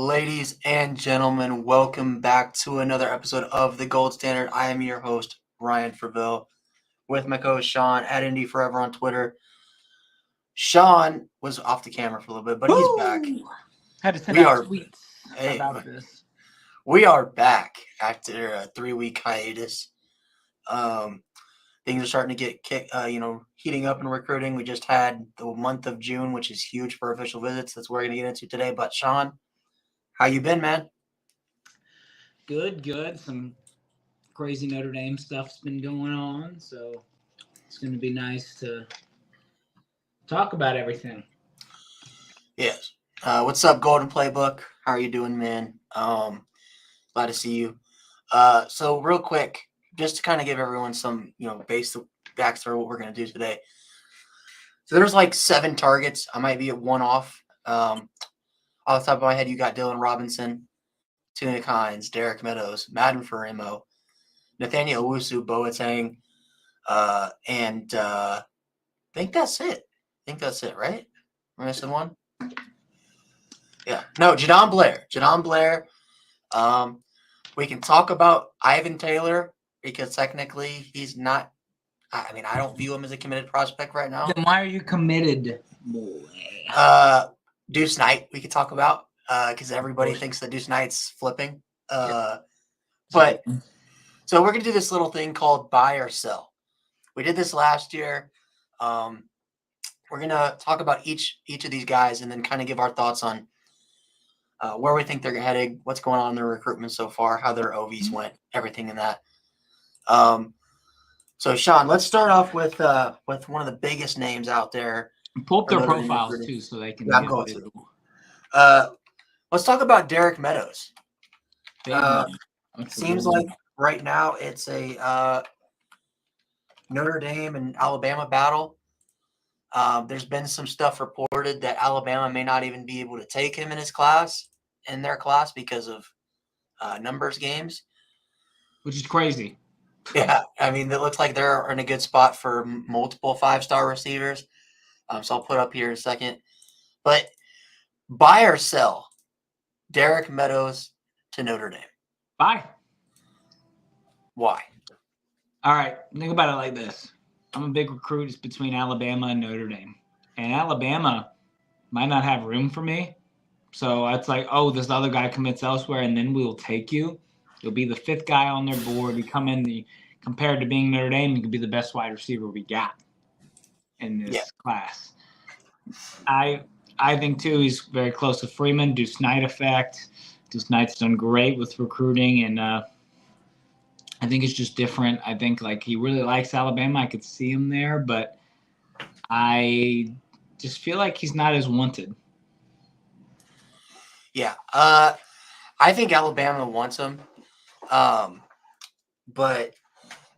Ladies and gentlemen, welcome back to another episode of The Gold Standard. I am your host, Ryan Freville, with my co-host Sean at Indy Forever on Twitter. Sean was off the camera for a little bit, but he's back. Had to send out tweets about this. We are back after a 3-week hiatus. Things are starting to get heating up in recruiting. We just had the month of June, which is huge for official visits. That's what we're going to get into today. But Sean, how you been, man? Good. Some crazy Notre Dame stuff's been going on, so it's going to be nice to talk about everything. Yes. What's up, Golden Playbook? How are you doing, man? Glad to see you. So real quick, just to kind of give everyone some, basic backstory what we're going to do today. So there's like 7 targets. I might be at one off. Off the top of my head, you got Dylan Robinson, Tunic Hines, Derek Meadows, Madden Faraimo, Nathaniel Owusu, Boateng, and I think that's it. Right? Am I missing one? Yeah. No, Jadon Blair. We can talk about Ivan Taylor because technically he's not. I mean, I don't view him as a committed prospect right now. Then why are you committed, boy? Deuce Knight we could talk about because everybody thinks that Deuce Knight's flipping. But so we're going to do this little thing called buy or sell. We did this last year. We're going to talk about each of these guys and then kind of give our thoughts on where we think they're headed, what's going on in their recruitment so far, how their OVs went, everything in that. So, Sean, let's start off with one of the biggest names out there. Pull up their profiles, too, so they can go to. Let's talk about Derek Meadows. Seems like right now it's a Notre Dame and Alabama battle. There's been some stuff reported that Alabama may not even be able to take him in their class because of numbers games. Which is crazy. Yeah, I mean, it looks like they're in a good spot for multiple 5-star receivers. So I'll put up here in a second. But buy or sell Derek Meadows to Notre Dame? Buy. Why? All right, think about it like this. I'm a big recruit. It's between Alabama and Notre Dame. And Alabama might not have room for me. So it's like, oh, this other guy commits elsewhere, and then we'll take you. You'll be the 5th guy on their board. You come in compared to being Notre Dame, you could be the best wide receiver we got in this class. I think, too, he's very close to Freeman. Deuce Knight effect. Deuce Knight's done great with recruiting, and I think it's just different. I think, he really likes Alabama. I could see him there, but I just feel like he's not as wanted. Yeah. I think Alabama wants him. But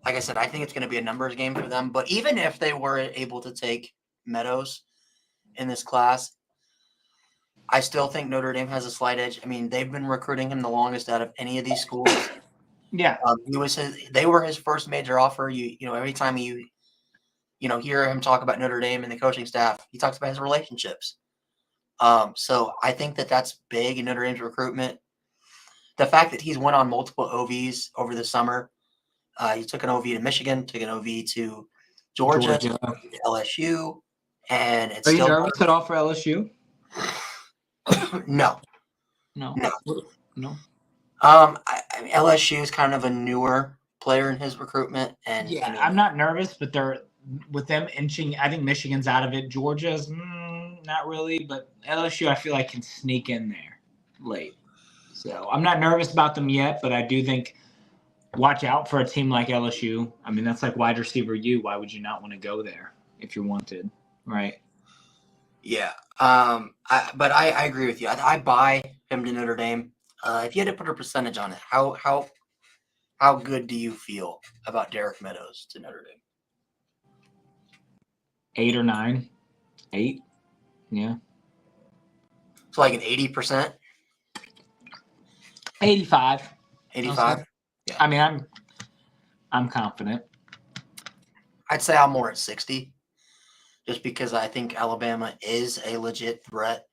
like I said, I think it's going to be a numbers game for them. But even if they were able to take Meadows in this class, I still think Notre Dame has a slight edge. I mean, they've been recruiting him the longest out of any of these schools. Yeah. They were his first major offer. Every time you hear him talk about Notre Dame and the coaching staff, he talks about his relationships. So I think that's big in Notre Dame's recruitment. The fact that he's went on multiple OVs over the summer. He took an OV to Michigan, took an OV to Georgia. To LSU, and it's Are you still nervous at all for LSU? No. I mean, LSU is kind of a newer player in his recruitment, and yeah, I'm not nervous, but with them inching. I think Michigan's out of it. Georgia's not really, but LSU I feel like can sneak in there late. So I'm not nervous about them yet, but I do think watch out for a team like LSU. I mean, that's like wide receiver U. Why would you not want to go there if you're wanted, right? Yeah. But I agree with you. I buy him to Notre Dame. If you had to put a percentage on it, how good do you feel about Derek Meadows to Notre Dame? 8 or 9. 8. Yeah. So like an 80%? 85. 85? Yeah. I mean, I'm confident. I'd say I'm more at 60, just because I think Alabama is a legit threat.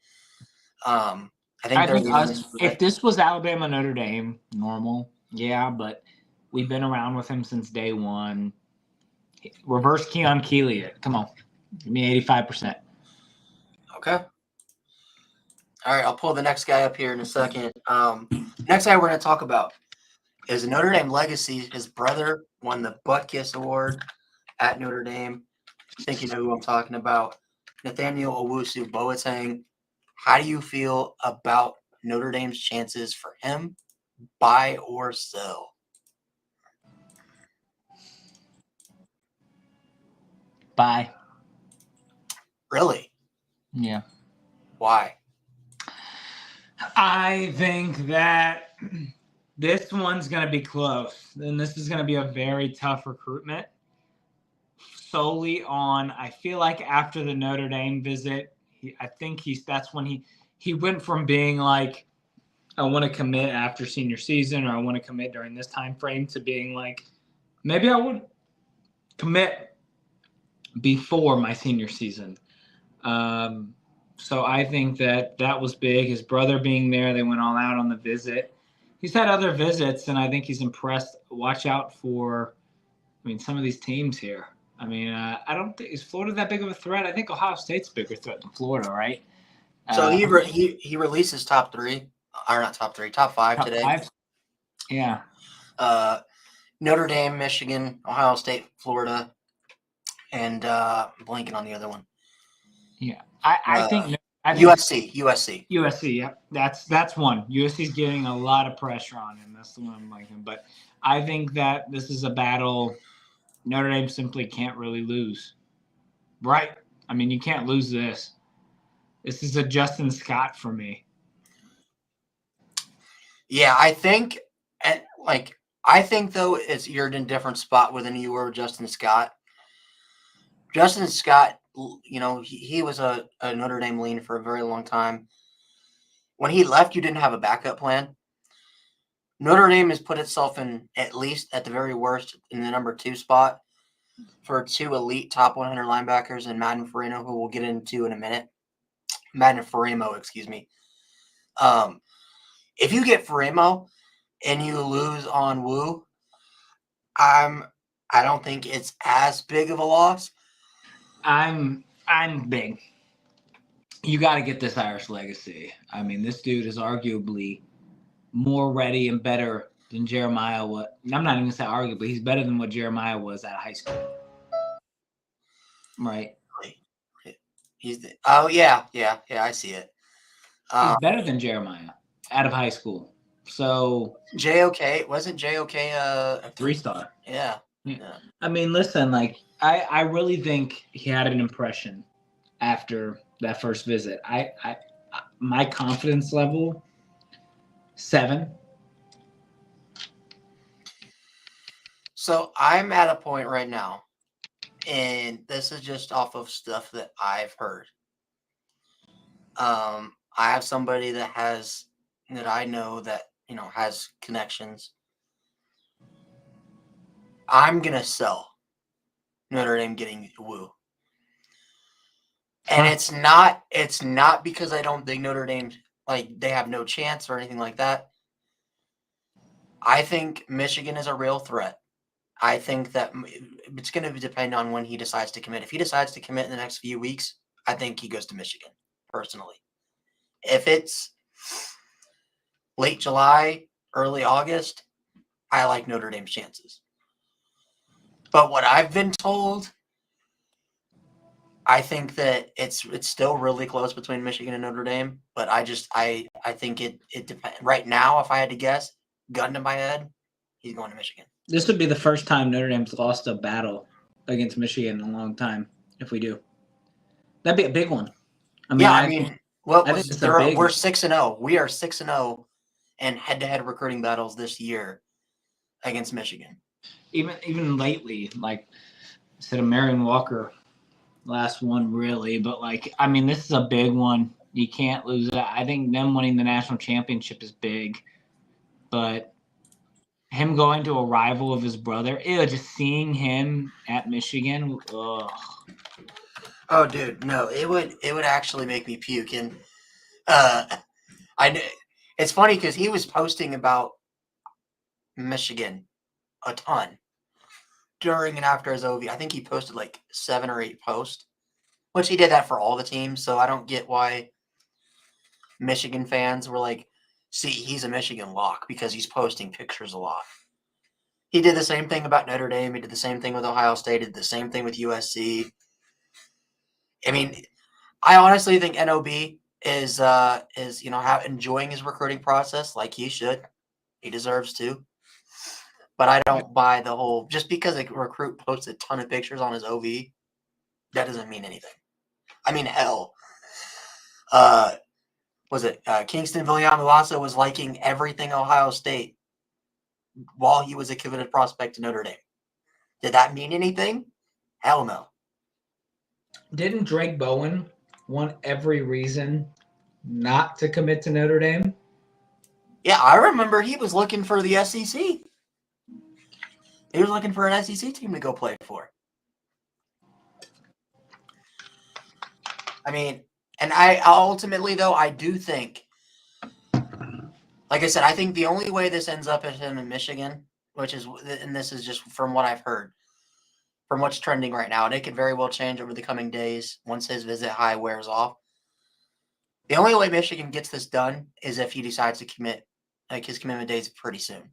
I think I they're think leading us, into if it. this was Alabama Notre Dame, normal, yeah, but we've been around with him since day one. Reverse Keon Keeley it. Come on. Give me 85%. Okay. All right, I'll pull the next guy up here in a second. Next guy we're going to talk about is Notre Dame legacy. His brother won the Butt Kiss Award at Notre Dame. I think you know who I'm talking about. Nathaniel Owusu Boateng. How do you feel about Notre Dame's chances for him, buy or sell? Bye. Really? Yeah. Why? I think that this one's going to be close. And this is going to be a very tough recruitment. Solely on, I feel like after the Notre Dame visit, that's when he went from being like, I want to commit after senior season, or I want to commit during this time frame, to being like, maybe I would commit before my senior season. So I think that was big. His brother being there, they went all out on the visit. He's had other visits, and I think he's impressed. Watch out for, some of these teams here. I don't think, is Florida that big of a threat? I think Ohio State's a bigger threat than Florida, right? So he releases top three, or not top three, top five today. Five? Yeah. Notre Dame, Michigan, Ohio State, Florida, and blanking on the other one. Yeah, I think USC. USC, yeah, that's one. USC's getting a lot of pressure on him. That's the one I'm liking. But I think that this is a battle Notre Dame simply can't really lose. Right? You can't lose this. This is a Justin Scott for me. Yeah, I think, though you're in a different spot than you were with Justin Scott. Justin Scott, he was a Notre Dame lean for a very long time. When he left, you didn't have a backup plan. Notre Dame has put itself in, at least at the very worst, in the number 2 spot for 2 elite top 100 linebackers in Madden Faraimo, who we'll get into in a minute. Madden Faraimo, excuse me. If you get Faraimo and you lose on Wu, I don't think it's as big of a loss. I'm big. You got to get this Irish legacy. This dude is arguably more ready and better than Jeremiah was. I'm not even going to say arguably. He's better than what Jeremiah was at high school. Right. Yeah, I see it. He's better than Jeremiah out of high school. So wasn't JOK a 3-star? Yeah. Listen, I really think he had an impression after that first visit. My confidence level 7. So I'm at a point right now, and this is just off of stuff that I've heard. I have somebody that I know that has connections. I'm gonna sell Notre Dame getting Wu, and it's not because I don't think Notre Dame they have no chance or anything like that. I think Michigan is a real threat. I think that it's going to depend on when he decides to commit. If he decides to commit in the next few weeks, I think he goes to Michigan, personally. If it's late July, early August, I like Notre Dame's chances. But what I've been told, I think that it's still really close between Michigan and Notre Dame. But I think it depends. Right now, if I had to guess, gun to my head, he's going to Michigan. This would be the first time Notre Dame's lost a battle against Michigan in a long time. If we do, that'd be a big one. We're 6-0. We are 6-0 in head-to-head recruiting battles this year against Michigan. Even lately, instead of Marion Walker, last one really, but this is a big one. You can't lose that. I think them winning the national championship is big, but him going to a rival of his brother, just seeing him at Michigan, ugh. Oh, dude, no, it would actually make me puke. And It's funny because he was posting about Michigan a ton during and after his OV. I think he posted like 7 or 8 posts, which he did that for all the teams. So I don't get why Michigan fans were like, see, he's a Michigan lock because he's posting pictures a lot. He did the same thing about Notre Dame. He did the same thing with Ohio State. Did the same thing with USC. I mean, I honestly think NOB is enjoying his recruiting process like he should. He deserves to. But I don't buy the whole just because a recruit posts a ton of pictures on his OV, that doesn't mean anything. I mean, hell, was it Kingston Villamilasa was liking everything Ohio State while he was a committed prospect to Notre Dame. Did that mean anything? Hell no. Didn't Drake Bowen want every reason not to commit to Notre Dame? Yeah, I remember he was looking for the SEC. He was looking for an SEC team to go play for. I mean, and I ultimately, though, I do think, like I said, I think the only way this ends up is him in Michigan, and this is just from what I've heard, from what's trending right now, and it could very well change over the coming days once his visit high wears off. The only way Michigan gets this done is if he decides to commit, like his commitment date is pretty soon.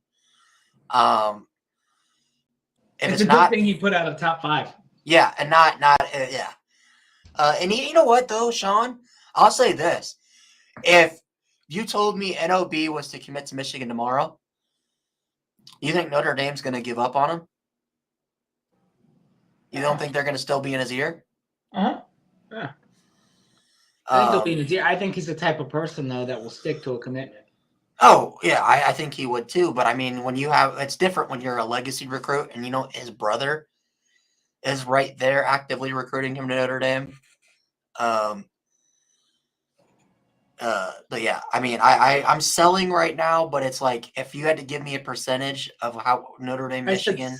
If it's a not, good thing he put out a top 5. Yeah, and yeah. And you know what though, Sean? I'll say this: if you told me NOB was to commit to Michigan tomorrow, you think Notre Dame's going to give up on him? You don't think they're going to still be in his ear? Yeah. I think they'll be in his ear. I think he's the type of person though that will stick to a commitment. Oh yeah, I think he would too. But I mean, it's different when you're a legacy recruit, and his brother is right there actively recruiting him to Notre Dame. But yeah, I mean, I'm selling right now, but it's like if you had to give me a percentage of how Notre Dame, Michigan,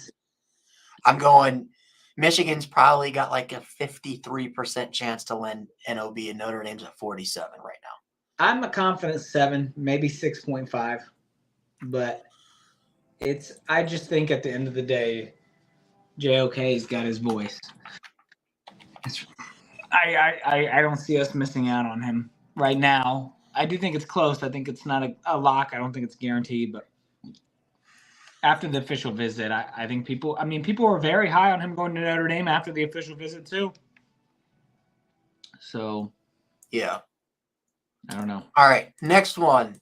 I'm going. Michigan's probably got like a 53% chance to win NOB, and Notre Dame's at 47 right now. I'm a confident 7, maybe 6.5, but I just think at the end of the day, JOK's got his voice. I don't see us missing out on him right now. I do think it's close. I think it's not a lock. I don't think it's guaranteed, but after the official visit, I think people were very high on him going to Notre Dame after the official visit too. So, yeah. I don't know. All right, next one.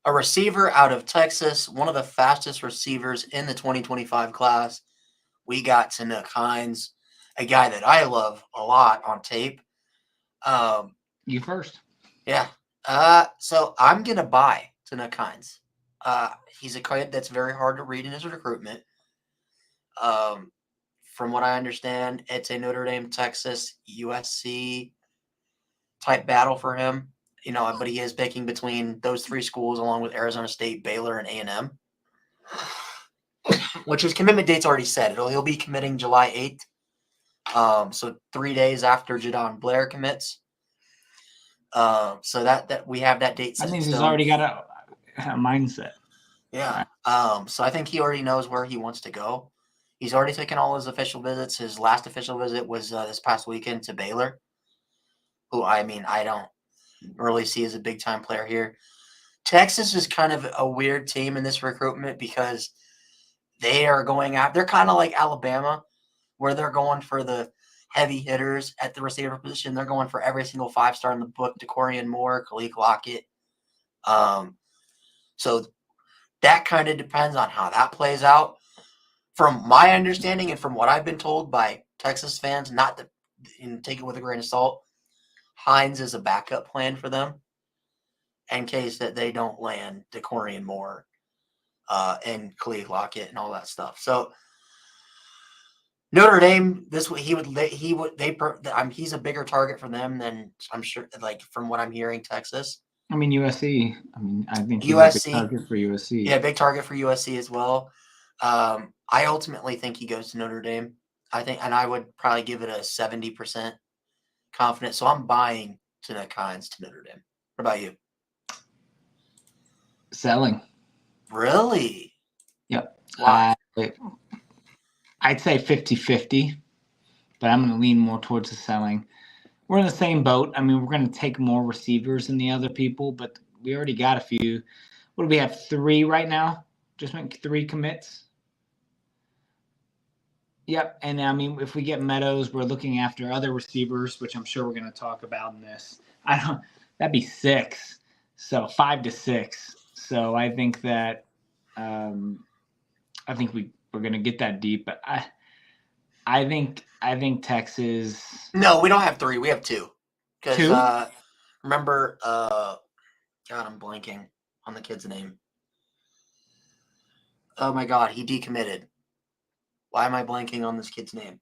A receiver out of Texas, one of the fastest receivers in the 2025 class. We got Tanook Hines, a guy that I love a lot on tape. You first. Yeah. So I'm going to buy Tanook Hines. He's a kid that's very hard to read in his recruitment. From what I understand, it's a Notre Dame, Texas, USC type battle for him. But he is picking between those 3 schools along with Arizona State, Baylor, and A&M, which his commitment date's already set. He'll be committing July 8th. So 3 days after Jadon Blair commits. So that we have that date set. That means he's already got a mindset. Yeah. So I think he already knows where he wants to go. He's already taken all his official visits. His last official visit was this past weekend to Baylor, who I don't really see as a big-time player here. Texas is kind of a weird team in this recruitment because they are going out. They're kind of like Alabama, where they're going for the heavy hitters at the receiver position. They're going for every single 5-star in the book, DeCorian Moore, Khalil Lockett. So that kind of depends on how that plays out. From my understanding and from what I've been told by Texas fans, not to take it with a grain of salt, Hines is a backup plan for them in case that they don't land DeCorian Moore and Khalil Lockett and all that stuff. So Notre Dame, he's a bigger target for them than I'm sure, like from what I'm hearing, Texas. I mean USC. I think he's USC, a big target for USC. Yeah, big target for USC as well. I ultimately think he goes to Notre Dame. And I would probably give it a 70% confidence. So I'm buying Tanook Hines to Notre Dame. What about you? Selling. Really? Yep. Why? I'd say 50-50, but I'm going to lean more towards the selling. We're in the same boat. I mean, we're going to take more receivers than the other people, but we already got a few. What do we have? 3 right now? Just make 3 commits. Yep. And I mean, if we get Meadows, we're looking after other receivers, which I'm sure we're going to talk about in this. That'd be 6. So 5 to 6. So I think that, I think we're going to get that deep, but I think Texas. No, we don't have 3. We have 2. Because 2? remember, God, I'm blanking on the kid's name. Oh my God, he decommitted. Why am I blanking on this kid's name?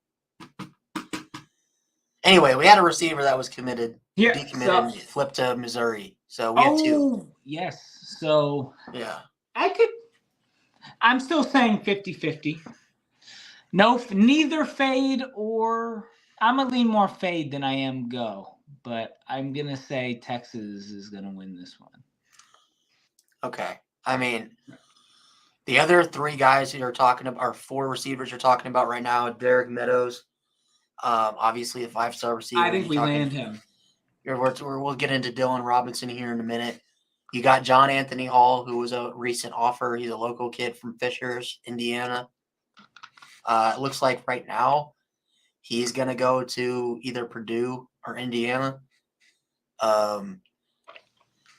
Anyway, we had a receiver that was committed, decommitted, and flipped to Missouri. So we have 2. Yes. So yeah, I'm still saying 50-50. No, neither fade or I'm gonna lean more fade than I am go, but I'm gonna say Texas is gonna win this one. Okay. I mean, the other 3 guys you're talking about, or 4 receivers you're talking about right now, Derek Meadows, obviously a 5-star receiver. I think we land him. We'll get into Dylan Robinson here in a minute. You got John Anthony Hall, who was a recent offer. He's a local kid from Fishers, Indiana. It looks like right now he's going to go to either Purdue or Indiana.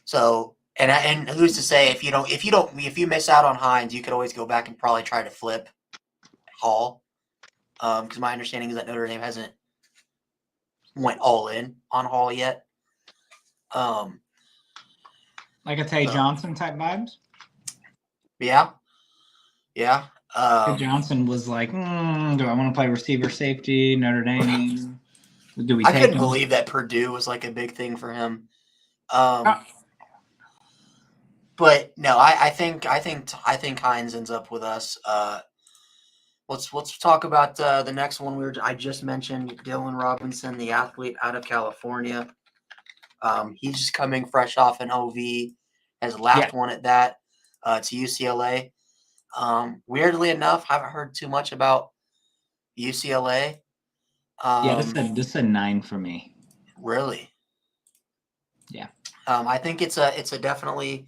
So and who's to say if you miss out on Hines, you could always go back and probably try to flip Hall. Because my understanding is that Notre Dame hasn't went all in on Hall yet. Like a Tay Johnson type vibes. Yeah. Johnson was like, do I want to play receiver safety, Notre Dame? Do we I take couldn't him? believe that Purdue was like a big thing for him. But no, I think Hines ends up with us. Let's talk about the next one I just mentioned, Dylan Robinson, the athlete out of California. He's just coming fresh off an OV, has last one at that to UCLA. Weirdly enough, haven't heard too much about UCLA. This is a 9 for me. Really? Yeah. I think it's a definitely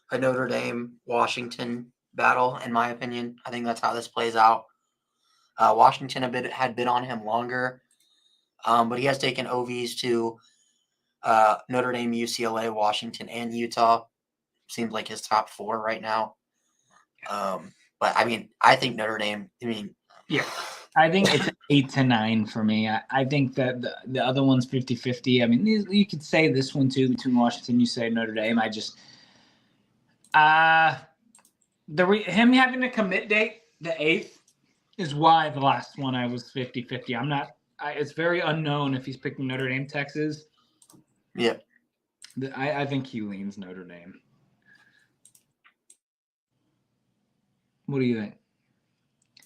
a Notre Dame Washington battle, in my opinion. I think that's how this plays out. Washington had been on him longer, but he has taken OVs to Notre Dame, UCLA, Washington, and Utah. Seems like his top 4 right now. But I mean, I think Notre Dame. I think it's 8 to 9 for me. I think that the other one's 50-50. I mean, you could say this one too between Washington. You say Notre Dame. I just him having a commit date the 8th is why the last one I was 50-50. I'm not. It's very unknown if he's picking Notre Dame, Texas. Yep. I think he leans Notre Dame. What do you think?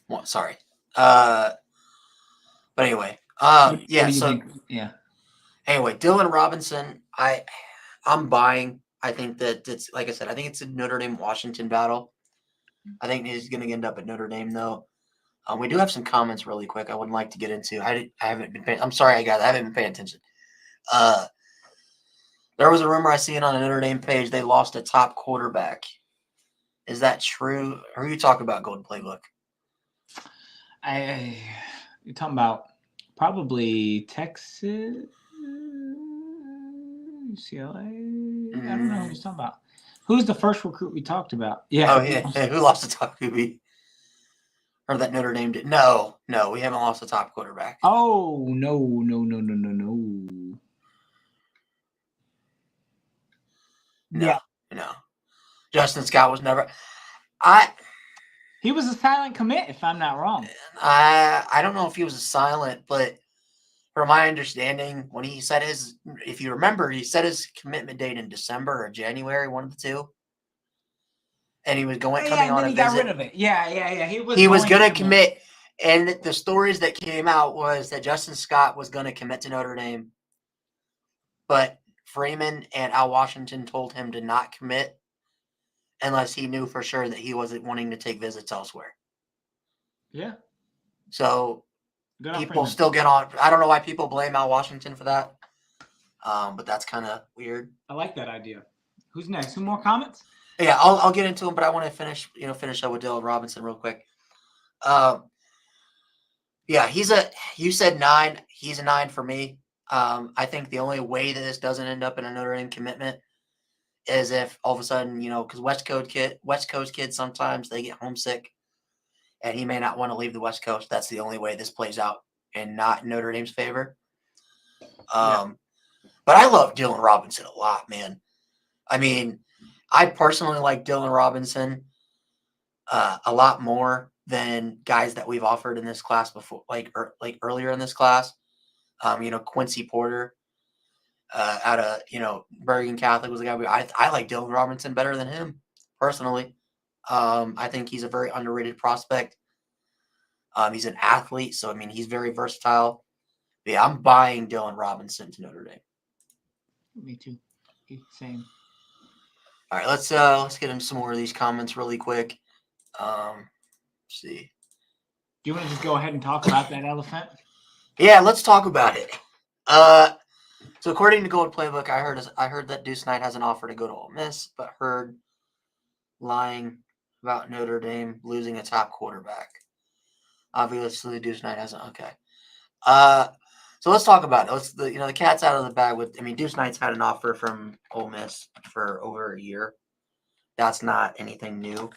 Well, sorry. But anyway, yeah. So think? Yeah. Anyway, Dylan Robinson, I'm buying. I think that it's like I said. I think it's a Notre Dame Washington battle. I think he's going to end up at Notre Dame though. We do have some comments really quick. I would like to get into. I haven't been. I'm sorry, guys. I haven't been paying attention. There was a rumor I seen on a Notre Dame page they lost a top quarterback. Is that true? Or are you talking about Golden Playbook? You're talking about probably Texas, UCLA. I don't know who you're talking about. Who's the first recruit we talked about? Yeah. Oh yeah. Who lost the top QB? Or that Notre Dame did? No, we haven't lost the top quarterback. Oh no. No. Justin Scott was never. He was a silent commit, if I'm not wrong. I don't know if he was a silent, but from my understanding, when he said if you remember, he set his commitment date in December or January, one of the two. And he was coming on a visit. Got rid of it. Yeah. He was going to commit. And the stories that came out was that Justin Scott was going to commit to Notre Dame, but Freeman and Al Washington told him to not commit. unless he knew for sure that he wasn't wanting to take visits elsewhere. Yeah. So Good on people Freeman. still get on. I don't know why people blame Al Washington for that, but that's kind of weird. I like that idea. Who's next? Two more comments? Yeah, I'll get into them, but I want to finish up with Dylan Robinson real quick. Yeah, you said 9. He's a 9 for me. I think the only way that this doesn't end up in a Notre Dame commitment is if all of a sudden, because West Coast kids sometimes they get homesick, and he may not want to leave the West Coast. That's the only way this plays out, and not in Notre Dame's favor. But I love Dylan Robinson a lot, man. I mean, I personally like Dylan Robinson a lot more than guys that we've offered in this class before, like earlier in this class. Quincy Porter out of Bergen Catholic was a guy. I like Dylan Robinson better than him personally. I think he's a very underrated prospect. He's an athlete, so I mean he's very versatile. But yeah, I'm buying Dylan Robinson to Notre Dame. Me too. Same. All right, let's get into some more of these comments really quick. Let's see. Do you want to just go ahead and talk about that elephant? Yeah, let's talk about it. So according to Gold Playbook, I heard that Deuce Knight has an offer to go to Ole Miss, but heard lying about Notre Dame losing a top quarterback. Obviously, Deuce Knight hasn't. Okay. So let's talk about it. The cat's out of the bag with. I mean, Deuce Knight's had an offer from Ole Miss for over a year. That's not anything new.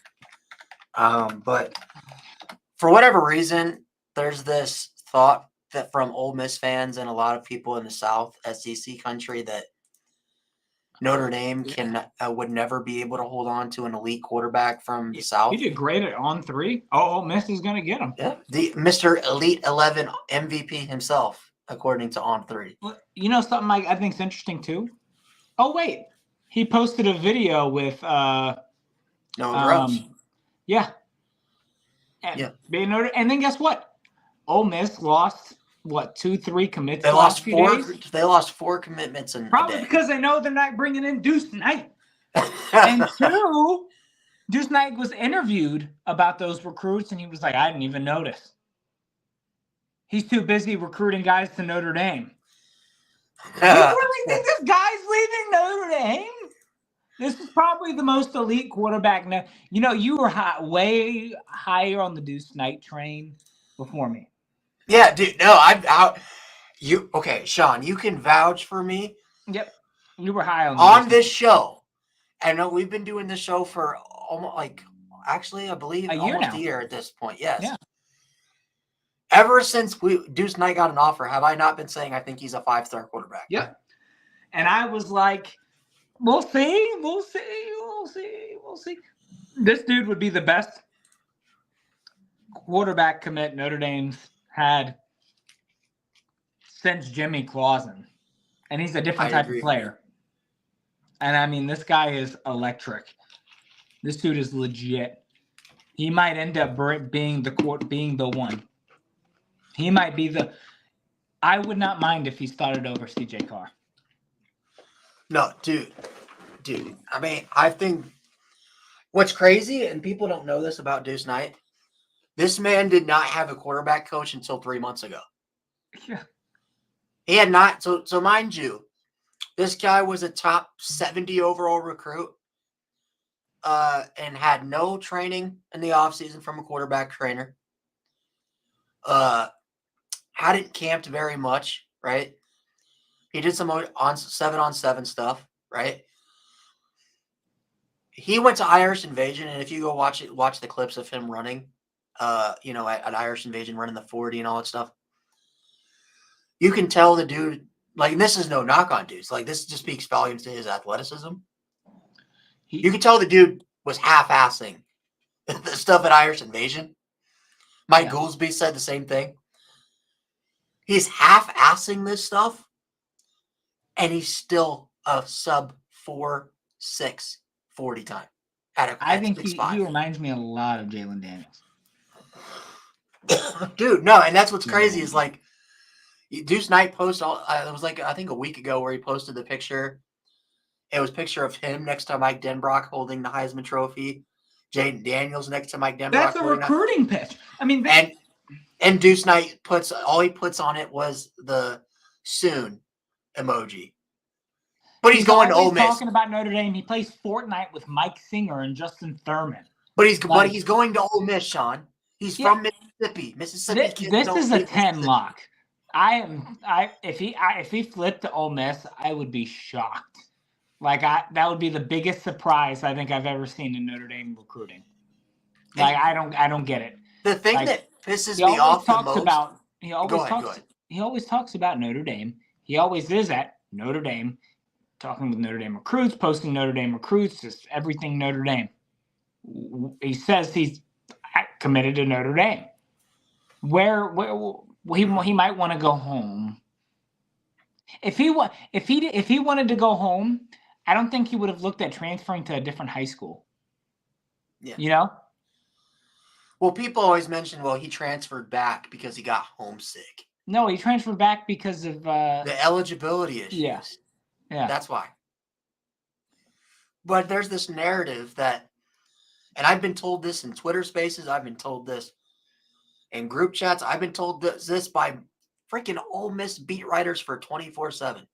But for whatever reason, there's this thought that from Ole Miss fans and a lot of people in the South SEC country that Notre Dame would never be able to hold on to an elite quarterback from the South. He did great at On 3. Oh, Ole Miss is going to get him. Yeah, the Mr. Elite 11 MVP himself, according to On 3. Well, you know something I think is interesting too? Oh, wait. He posted a video with No Gross. Yeah. And then guess what? Ole Miss lost 2-3 commits. They lost 4. They lost 4 commitments in probably because they know they're not bringing in Deuce Knight. And 2, Deuce Knight was interviewed about those recruits, and he was like, "I didn't even notice. He's too busy recruiting guys to Notre Dame." You really think this guy's leaving Notre Dame? This is probably the most elite quarterback now. You were way higher on the Deuce Knight train before me. Yeah, dude. No, okay, Sean, you can vouch for me. Yep, you were high on this show. I know we've been doing this show for almost I believe almost a year at this point. Yes. Yeah. Ever since Deuce Knight got an offer, have I not been saying I think he's a 5-star quarterback? Yep. And I was like, we'll see. This dude would be the best quarterback commit Notre Dame's had since Jimmy Clausen. And he's a different type of player. And I mean, this guy is electric. This dude is legit. He might end up being the one. He might be I would not mind if he started over CJ Carr. No, dude. I mean, I think what's crazy, and people don't know this about Deuce Knight, this man did not have a quarterback coach until 3 months ago. Yeah. He had not. So mind you, this guy was a top 70 overall recruit and had no training in the offseason from a quarterback trainer. Hadn't camped very much, right? He did some on 7-on-7 stuff, right? He went to Irish Invasion, and if you go watch the clips of him running, at Irish Invasion running the 40 and all that stuff, you can tell the dude, and this is no knock on dudes, this just speaks volumes to his athleticism. You can tell the dude was half-assing the stuff at Irish Invasion. Mike Goolsby said the same thing. He's half-assing this stuff, and he's still a sub 4.6 40 time. I think he reminds me a lot of Jalen Daniels. Dude, no, and that's what's crazy is Deuce Knight posted, it was I think a week ago where he posted the picture, It was a picture of him next to Mike Denbrock holding the Heisman Trophy. Jaden Daniels next to Mike Denbrock. That's a recruiting pitch. I mean, and Deuce Knight puts on it was the soon emoji. But he's going to Ole Miss. Talking about Notre Dame. He plays Fortnite with Mike Singer and Justin Thurman. But he's going to Ole Miss, Sean. He's from Mississippi. Mississippi. This is a 10 lock. If he flipped to Ole Miss, I would be shocked. That would be the biggest surprise I think I've ever seen in Notre Dame recruiting. I don't get it. The thing that pisses me off the most. He always talks about Notre Dame. He always is at Notre Dame, talking with Notre Dame recruits, posting Notre Dame recruits, just everything Notre Dame. He says he's committed to Notre Dame. Where he might want to go home. If he wanted to go home, I don't think he would have looked at transferring to a different high school. Yeah. You know? Well, people always mention, he transferred back because he got homesick. No, he transferred back because of the eligibility issues. Yeah. That's why. But there's this narrative that, and I've been told this in Twitter spaces, I've been told this in group chats, I've been told this by freaking Ole Miss beat writers for 24/7.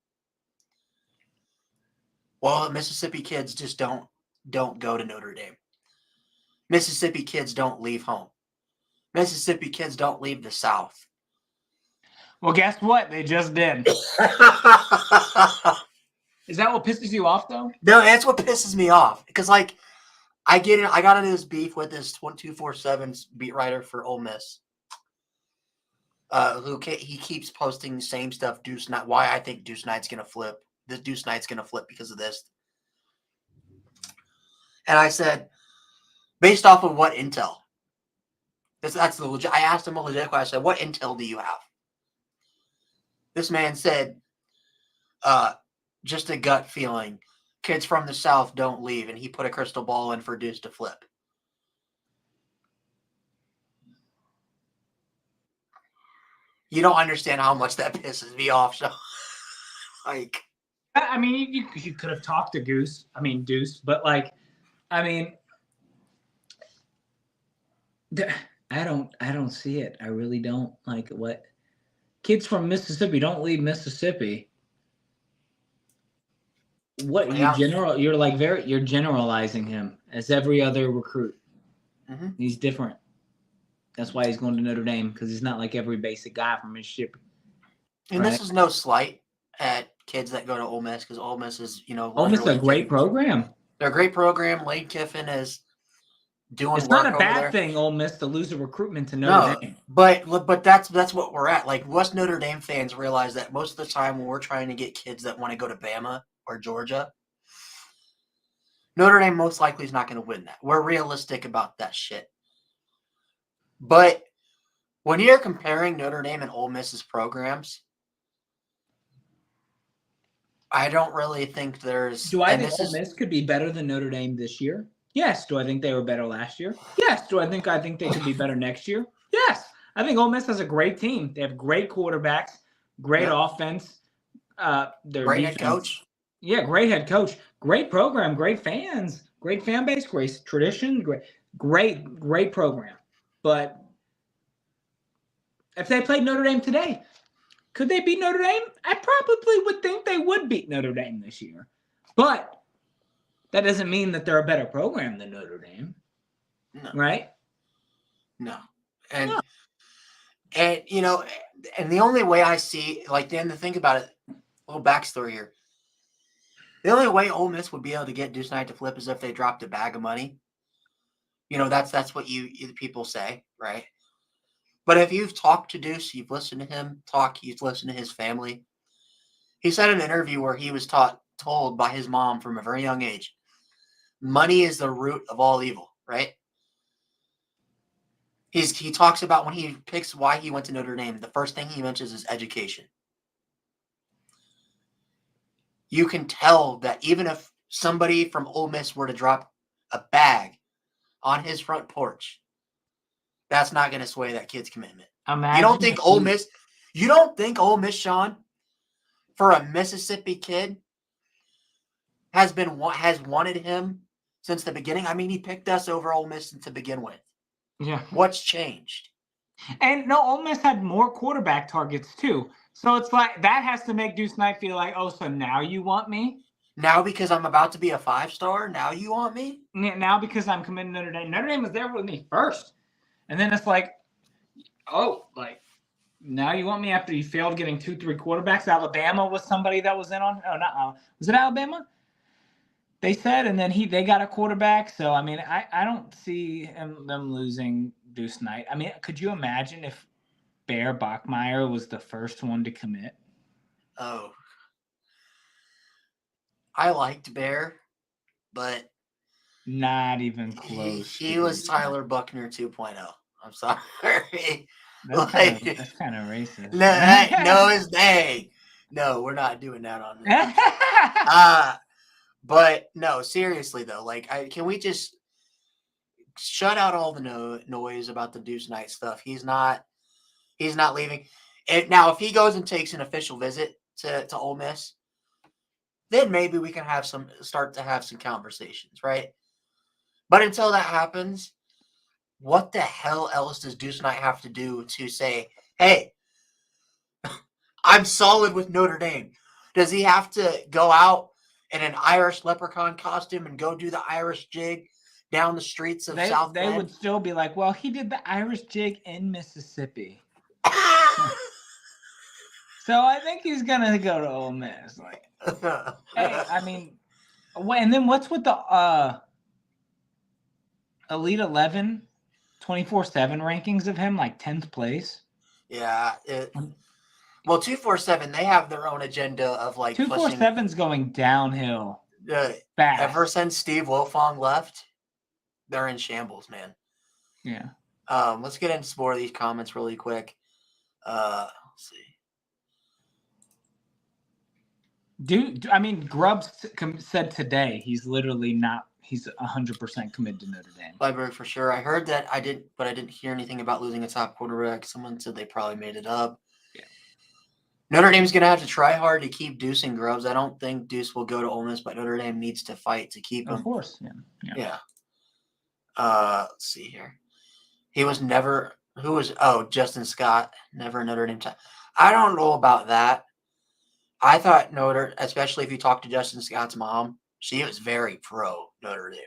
Well, Mississippi kids just don't go to Notre Dame. Mississippi kids don't leave home. Mississippi kids don't leave the South. Well, guess what? They just did. Is that what pisses you off, though? No, that's what pisses me off. Because, I got into this beef with this 247 beat writer for Ole Miss. He keeps posting the same stuff. Deuce Knight. Why I think Deuce Knight's gonna flip. This Deuce Knight's gonna flip because of this. And I said, based off of what intel? That's the legit. I asked him a legit question. I said, what intel do you have? This man said, just a gut feeling. Kids from the South don't leave, and he put a crystal ball in for Deuce to flip. You don't understand how much that pisses me off. So, I mean, you could have talked to Deuce, but I don't see it. I really don't. What kids from Mississippi don't leave Mississippi. What you're generalizing him as every other recruit. Mm-hmm. He's different. That's why he's going to Notre Dame, because he's not like every basic guy from Mississippi. And This is no slight at kids that go to Ole Miss, because Ole Miss is, Ole Miss is a great program. They're a great program. Lane Kiffin is doing. It's not a bad thing, Ole Miss, to lose a recruitment to Notre Dame. But that's what we're at. West Notre Dame fans realize that most of the time when we're trying to get kids that want to go to Bama or Georgia, Notre Dame most likely is not going to win that. We're realistic about that shit. But when you're comparing Notre Dame and Ole Miss's programs, I don't really think there's. Do I think Ole Miss could be better than Notre Dame this year? Yes. Do I think they were better last year? Yes. Do I think they could be better next year? Yes. I think Ole Miss has a great team. They have great quarterbacks, great offense. Their great defense. Head coach. Yeah, great head coach, great program, great fans, great fan base, great tradition, great program. But if they played Notre Dame today, could they beat Notre Dame? I probably would think they would beat Notre Dame this year. But that doesn't mean that they're a better program than Notre Dame. No. Right? No. And and the only way I see, Dan, to think about it, a little backstory here. The only way Ole Miss would be able to get Deuce Knight to flip is if they dropped a bag of money. That's what you people say, right? But if you've talked to Deuce, you've listened to him talk, you've listened to his family. He said in an interview where he was told by his mom from a very young age, money is the root of all evil, right? He talks about when he picks why he went to Notre Dame, the first thing he mentions is education. You can tell that even if somebody from Ole Miss were to drop a bag on his front porch, that's not going to sway that kid's commitment. You don't think Ole Miss, Sean, for a Mississippi kid, has wanted him since the beginning. I mean, he picked us over Ole Miss to begin with. Yeah. What's changed? And no, Ole Miss had more quarterback targets too. So it's like that has to make Deuce Knight feel like, oh, so now you want me? Now because I'm about to be a 5-star, now you want me? Now because I'm committing Notre Dame. Notre Dame was there with me first. And then it's like, oh, like now you want me after you failed getting 2-3 quarterbacks. Alabama was somebody that was in on. Oh, not was it Alabama? They said, and then they got a quarterback. So I mean, I don't see them losing Deuce Knight. I mean, could you imagine if Bear Bachmeier was the first one to commit? Oh, I liked Bear, but not even close. He was Tyler Buckner 2.0. I'm sorry. That's kind of racist. No, it's nay. No, we're not doing that on this. But no, seriously though, like, can we just shut out all the noise about the Deuce Knight stuff? He's not leaving. Now, if he goes and takes an official visit to Ole Miss, then maybe we can start to have some conversations, right? But until that happens, what the hell else does Deuce Knight have to do to say, hey, I'm solid with Notre Dame? Does he have to go out in an Irish leprechaun costume and go do the Irish jig down the streets of South Bend? They would still be like, well, he did the Irish jig in Mississippi. So I think he's going to go to Ole Miss. Like, hey, I mean, and then what's with the Elite 11 24/7 rankings of him, like 10th place? Yeah. Well, 247, they have their own agenda of like 247's going downhill fast. Ever since Steve Wilfong left, they're in shambles, man. Yeah. Let's get into some more of these comments really quick. Let's see. I mean, Grubbs said today he's literally not. He's 100% committed to Notre Dame. Library for sure. I heard that. I didn't hear anything about losing a top quarterback. Someone said they probably made it up. Yeah. Notre Dame's gonna have to try hard to keep Deuce and Grubbs. I don't think Deuce will go to Ole Miss, but Notre Dame needs to fight to keep him. Of course, yeah. Let's see here. He was never. Who was? Oh, Justin Scott. Never Notre Dame. I don't know about that. I thought especially if you talk to Justin Scott's mom, she was very pro Notre Dame.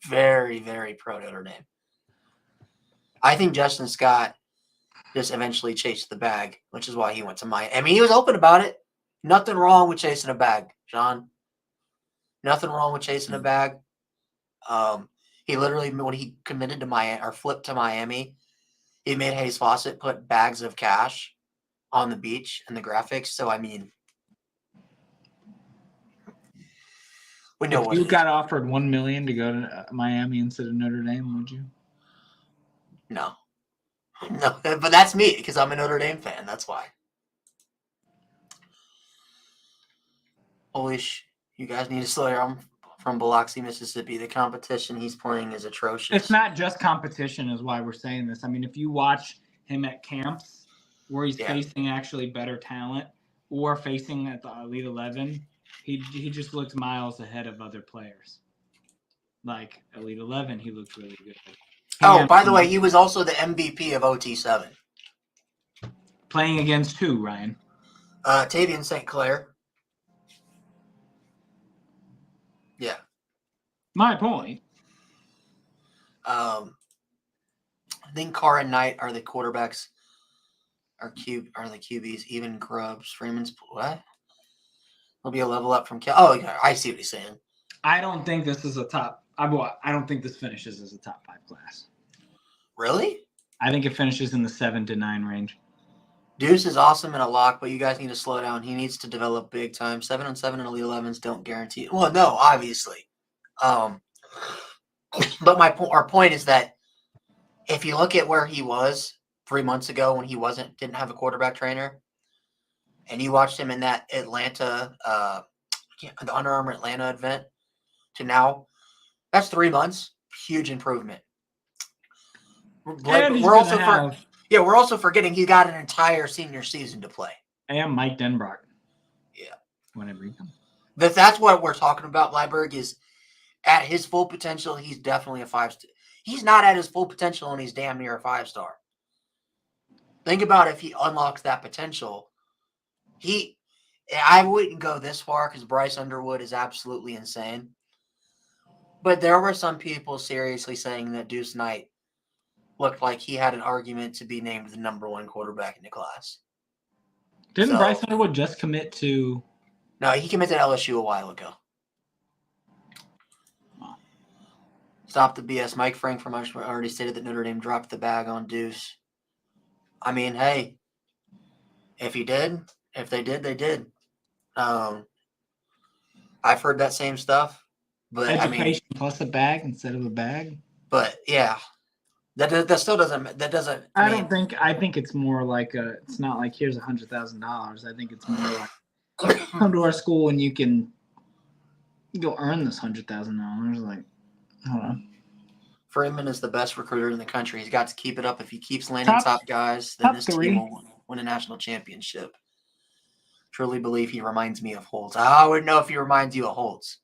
Very, very pro Notre Dame. I think Justin Scott just eventually chased the bag, which is why he went to Miami. I mean, he was open about it. Nothing wrong with chasing a bag, Sean. Nothing wrong with chasing a bag. He literally, when he committed to Miami or flipped to Miami, he made Hayes Fawcett put bags of cash on the beach in the graphics. So, I mean, we know if you got offered $1 million to go to Miami instead of Notre Dame, would you? No, but that's me because I'm a Notre Dame fan. That's why. Holy you guys need to slow down. From Biloxi, Mississippi, the competition he's playing is atrocious. It's not just competition, is why we're saying this. I mean, if you watch him at camps where he's facing actually better talent or facing at the Elite 11, he just looks miles ahead of other players. Like Elite 11, he looked really good. By the way, he was also the MVP of OT7. Playing against who, Ryan? Tavian St. Clair. Yeah. My point. I think Carr and Knight are the quarterbacks. Are the QBs. Even Grubbs, Freeman's what? Will be a level up from Cal. Oh, yeah, I see what he's saying. I don't think this is a top. I don't think this finishes as a top 5 class. Really? I think it finishes in the 7 to 9 range. Deuce is awesome in a lock, but you guys need to slow down. He needs to develop big time. 7-on-7 and Elite 11s don't guarantee it. Well, no, obviously. But our point is that if you look at where he was 3 months ago when he didn't have a quarterback trainer, and you watched him in that Atlanta, the Under Armour Atlanta event, to now, that's 3 months. Huge improvement. We're also forgetting he got an entire senior season to play. And Mike Denbrock. Yeah. Whenever he comes. That's what we're talking about. Liburg is at his full potential. He's definitely a 5-star. He's not at his full potential, and he's damn near a 5-star. Think about if he unlocks that potential. I wouldn't go this far because Bryce Underwood is absolutely insane. But there were some people seriously saying that Deuce Knight looked like he had an argument to be named the number 1 quarterback in the class. Didn't Bryce Underwood just commit to? No, he committed to LSU a while ago. Stop the BS. Mike Frank from Ashburn already stated that Notre Dame dropped the bag on Deuce. I mean, hey, if they did, they did. I've heard that same stuff, but Education plus a bag instead of a bag. But yeah, that still doesn't. That doesn't. I think it's more like it's not like here's $100,000. I think it's more like come to our school and you can go earn this $100,000. Like, hold on. Freeman is the best recruiter in the country. He's got to keep it up. If he keeps landing top guys, then this team will win a national championship. Truly believe he reminds me of Holtz. I wouldn't know if he reminds you of Holtz.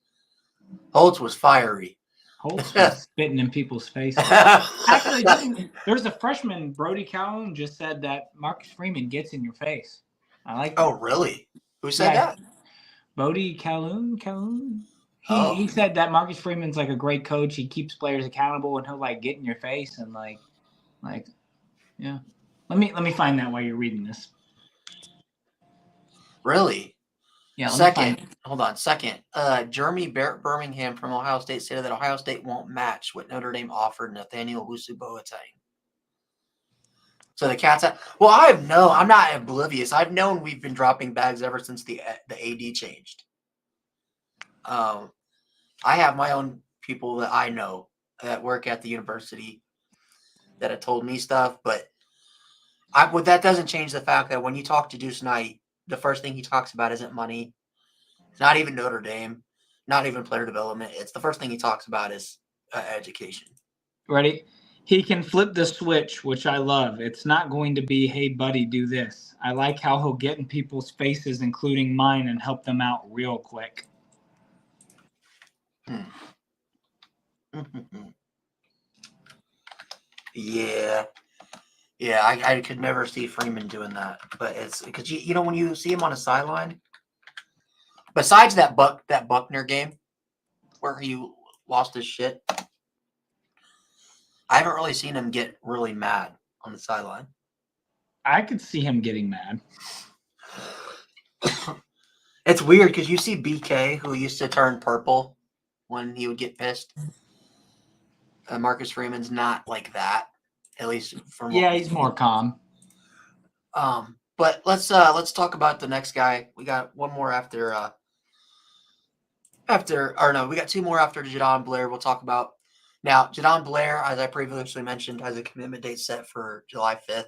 Holtz was fiery. Holtz was spitting in people's faces. Actually, there's a freshman, Brody Calhoun, just said that Marcus Freeman gets in your face. I like that. Oh, really? Who said that? Brody Calhoun. He said that Marcus Freeman's like a great coach. He keeps players accountable, and he'll like get in your face and like, yeah. Let me find that while you're reading this. Really? Yeah. Hold on. Second, Jeremy Birmingham from Ohio State said that Ohio State won't match what Notre Dame offered Nathaniel Usu-Boateng. So the Cats. I'm not oblivious. I've known we've been dropping bags ever since the AD changed. I have my own people that I know that work at the university that have told me stuff, but that doesn't change the fact that when you talk to Deuce Knight, the first thing he talks about isn't money. It's not even Notre Dame, not even player development. It's the first thing he talks about is education. Ready? He can flip the switch, which I love. It's not going to be, hey, buddy, do this. I like how he'll get in people's faces, including mine, and help them out real quick. Yeah. Yeah, I could never see Freeman doing that. But it's because, when you see him on a sideline, besides that Buckner game where he lost his shit, I haven't really seen him get really mad on the sideline. I could see him getting mad. It's weird because you see BK, who used to turn purple when he would get pissed. Marcus Freeman's not like that, at least from he's more calm. But let's talk about the next guy. We got one more we got 2 more after Jadon Blair. We'll talk about now. Jadon Blair, as I previously mentioned, has a commitment date set for July 5th.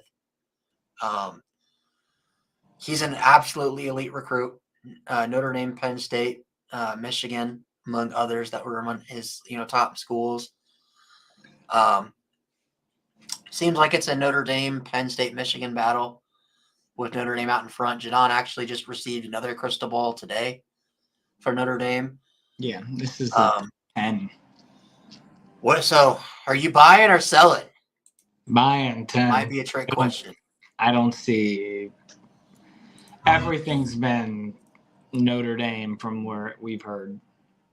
He's an absolutely elite recruit. Notre Dame, Penn State, Michigan, among others that were among his top schools. Seems like it's a Notre Dame, Penn State, Michigan battle with Notre Dame out in front. Jadon actually just received another crystal ball today for Notre Dame. Yeah, this is 10. So are you buying or selling? Buying 10. Might be a trick question. I don't see. Everything's been Notre Dame from where we've heard.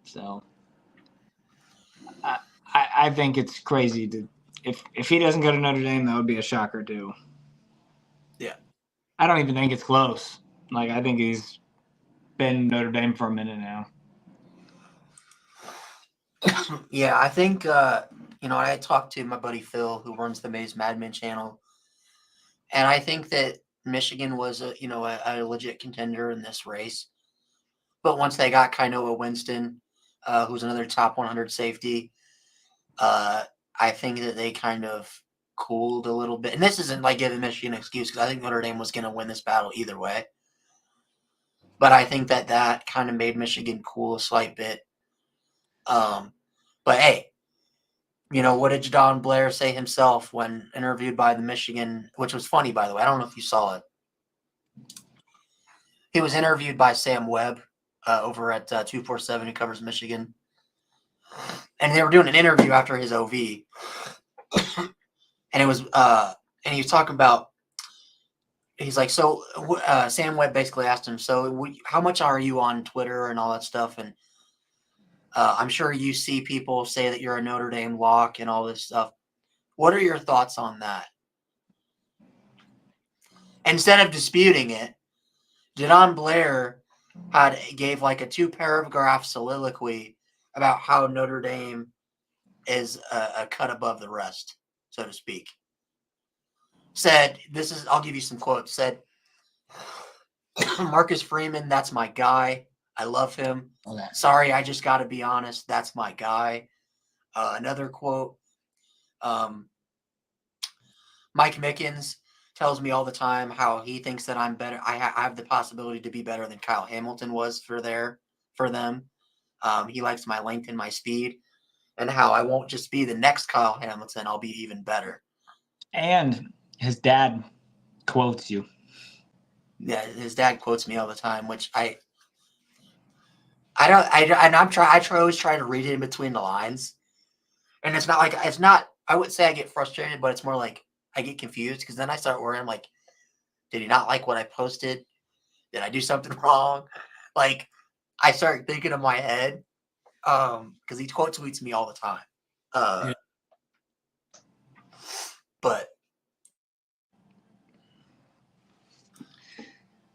So I think it's crazy to if he doesn't go to Notre Dame, that would be a shocker too. Yeah. I don't even think it's close. Like, I think he's been Notre Dame for a minute now. Yeah, I think I talked to my buddy Phil, who runs the Maze Madman channel, and I think that Michigan was a legit contender in this race. But once they got Kainoa Winston, who's another top 100 safety, I think that they kind of cooled a little bit. And this isn't like giving Michigan an excuse, because I think Notre Dame was going to win this battle either way. But I think that kind of made Michigan cool a slight bit. But hey, what did Jadon Blair say himself when interviewed by the Michigan, which was funny, by the way. I don't know if you saw it. He was interviewed by Sam Webb, over at 247 who covers Michigan. And they were doing an interview after his OV. And it was and he was talking about, he's like, so Sam Webb basically asked him, so how much are you on Twitter and all that stuff? And I'm sure you see people say that you're a Notre Dame lock and all this stuff. What are your thoughts on that? Instead of disputing it, Jadon Blair gave like a 2-paragraph soliloquy about how Notre Dame is a cut above the rest, so to speak. Said, I'll give you some quotes. Said, Marcus Freeman, that's my guy. I love him. Okay. Sorry, I just got to be honest. That's my guy. Another quote. Mike Mickens tells me all the time how he thinks that I'm better. I have the possibility to be better than Kyle Hamilton was for them. He likes my length and my speed, and how I won't just be the next Kyle Hamilton. I'll be even better. And his dad quotes you. Yeah, his dad quotes me all the time, which I always try to read it in between the lines, and it's not. I would say I get frustrated, but it's more like I get confused because then I start worrying. Like, did he not like what I posted? Did I do something wrong? Like, I start thinking in my head, because he quote tweets me all the time. Yeah. But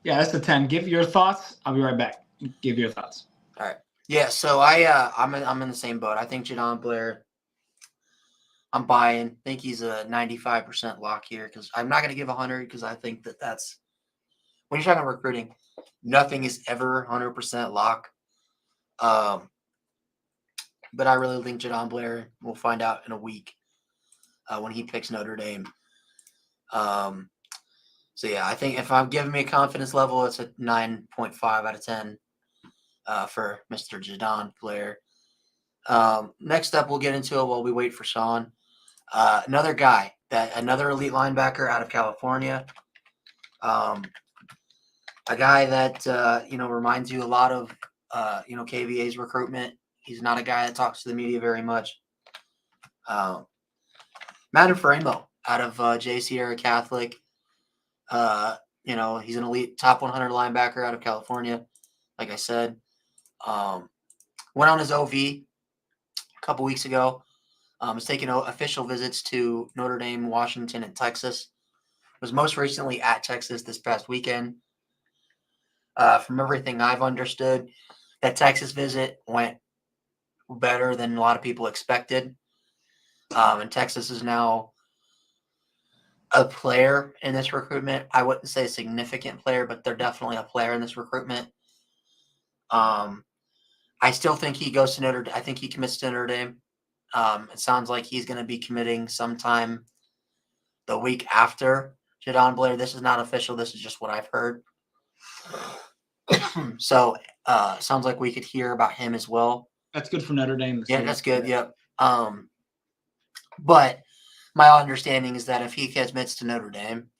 yeah, that's the 10. Give your thoughts. I'll be right back. Give your thoughts. all right, yeah. So I'm in the same boat. I think Jadon Blair. I'm buying. I think he's a 95% lock here because I'm not going to give 100 because I think that's when you're talking recruiting, nothing is ever 100% lock. But I really think Jadon Blair, we'll find out in a week when he picks Notre Dame. So yeah, I think if I'm giving me a confidence level, it's a 9.5 out of 10 for Mr. Jadon Blair. Next up, we'll get into it while we wait for Sean. Another elite linebacker out of California. A guy that reminds you a lot of KVA's recruitment. He's not a guy that talks to the media very much. Faraimo out of J. Sierra Catholic. He's an elite top 100 linebacker out of California. Like I said, went on his OV a couple weeks ago. Was taking official visits to Notre Dame, Washington, and Texas. Was most recently at Texas this past weekend. From everything I've understood, that Texas visit went better than a lot of people expected. And Texas is now a player in this recruitment. I wouldn't say a significant player, but they're definitely a player in this recruitment. I still think he goes to Notre Dame. I think he commits to Notre Dame. It sounds like he's going to be committing sometime the week after Jadon Blair. This is not official. This is just what I've heard. So sounds like we could hear about him as well. That's good for Notre Dame. Yeah, that's good. Yep. But my understanding is that if he commits to Notre Dame,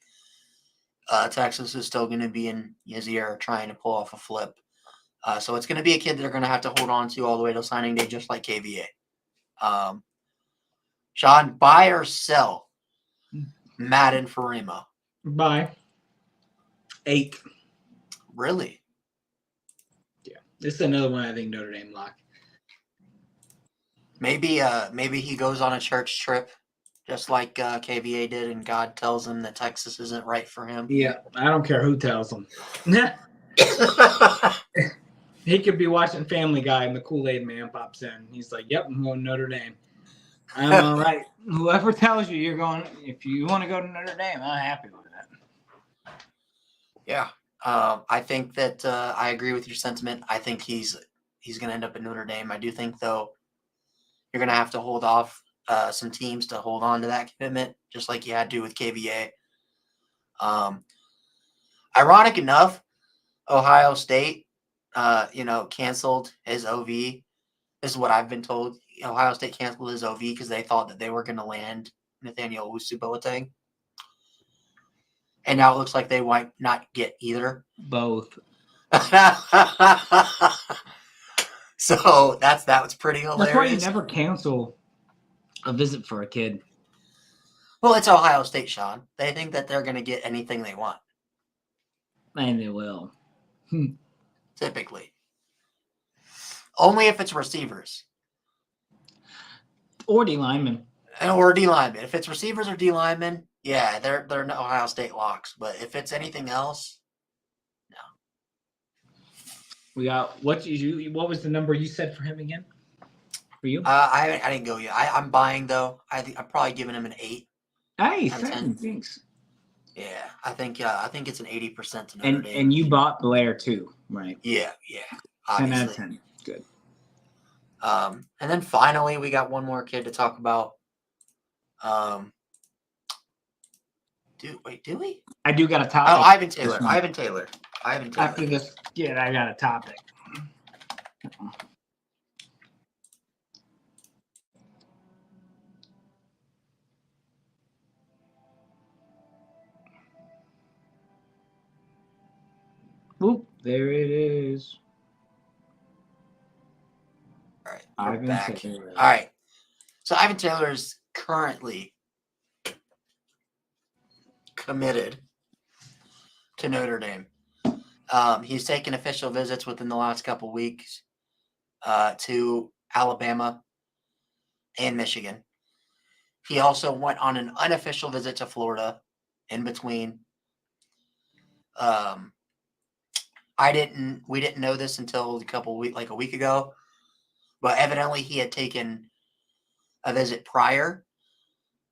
Texas is still going to be in his ear trying to pull off a flip. So it's going to be a kid they're going to have to hold on to all the way to signing day, just like KVA. Sean, buy or sell Madden Faraimo? Buy. 8. Really? Yeah. This is another one I think Notre Dame lock. Maybe he goes on a church trip just like KVA did, and God tells him that Texas isn't right for him. Yeah, I don't care who tells him. He could be watching Family Guy and the Kool-Aid Man pops in. He's like, yep, I'm going to Notre Dame. I'm all right. Whoever tells you you're going, if you want to go to Notre Dame, I'm happy with that. Yeah. I think that I agree with your sentiment. I think he's going to end up at Notre Dame. I do think, though, you're going to have to hold off some teams to hold on to that commitment, just like you had to with KVA. Ironic enough, Ohio State, canceled his OV. This is what I've been told. Ohio State canceled his OV because they thought that they were going to land Nathaniel Usu-Boateng. And now it looks like they might not get either. Both. So that was pretty That's why you hilarious. never cancel a visit for a kid. Well, it's Ohio State, Sean. They think that they're going to get anything they want, And they will. typically. Only if it's receivers Or D lineman. or D linemen. If it's receivers or D linemen, yeah, they're Ohio State locks. But if it's anything else, We got what was the number you said for him again? For you? I didn't go yet. I'm buying though. I'm probably giving him an 8. Nice, out of 10. thanks. Yeah, I think it's an 80% to Notre Dame. And you bought Blair too, right? Yeah, 10 out of obviously. 10. Good. And then finally, we got one more kid to talk about. Do we? I do got a topic. Oh, Ivan Taylor. After this, I got a topic. Oop, there it is. All right, Ivan back. Taylor. All right. So Ivan Taylor is currently committed to Notre Dame. He's taken official visits within the last couple weeks to Alabama and Michigan. He also went on an unofficial visit to Florida in between. We didn't know this until a week ago, but evidently he had taken a visit prior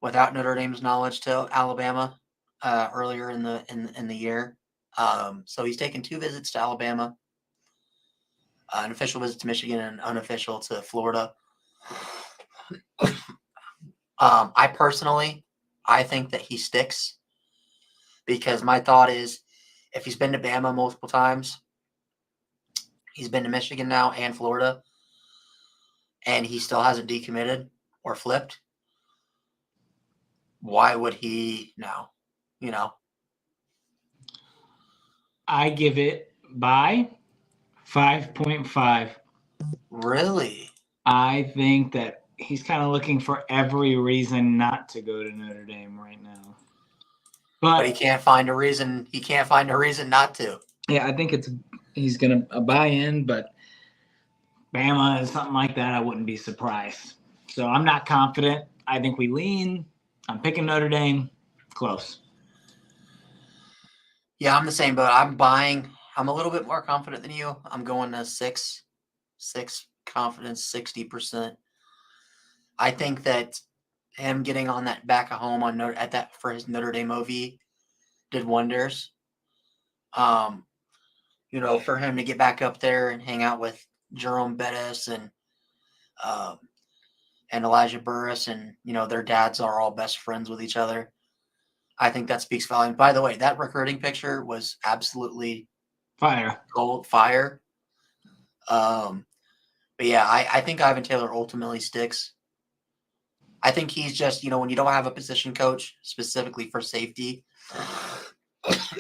without Notre Dame's knowledge to Alabama earlier in the year. So he's taken 2 visits to Alabama, an official visit to Michigan and an unofficial to Florida. I think that he sticks because my thought is if he's been to Bama multiple times, he's been to Michigan now and Florida, and he still hasn't decommitted or flipped, why would he now? I give it by 5.5. Really? I think that he's kind of looking for every reason not to go to Notre Dame right now. But he can't find a reason. He can't find a reason not to. Yeah, I think he's going to buy in, but Bama is something like that. I wouldn't be surprised. So I'm not confident. I think we lean. I'm picking Notre Dame. Close. Yeah, I'm the same boat. I'm buying. I'm a little bit more confident than you. I'm going to 6 confidence, 60%. I think that him getting on that back of home for his Notre Dame OV did wonders. For him to get back up there and hang out with Jerome Bettis and Elijah Burris, and their dads are all best friends with each other. I think that speaks volumes. By the way, that recruiting picture was absolutely fire. But yeah, I think Ivan Taylor ultimately sticks. I think he's just, when you don't have a position coach specifically for safety,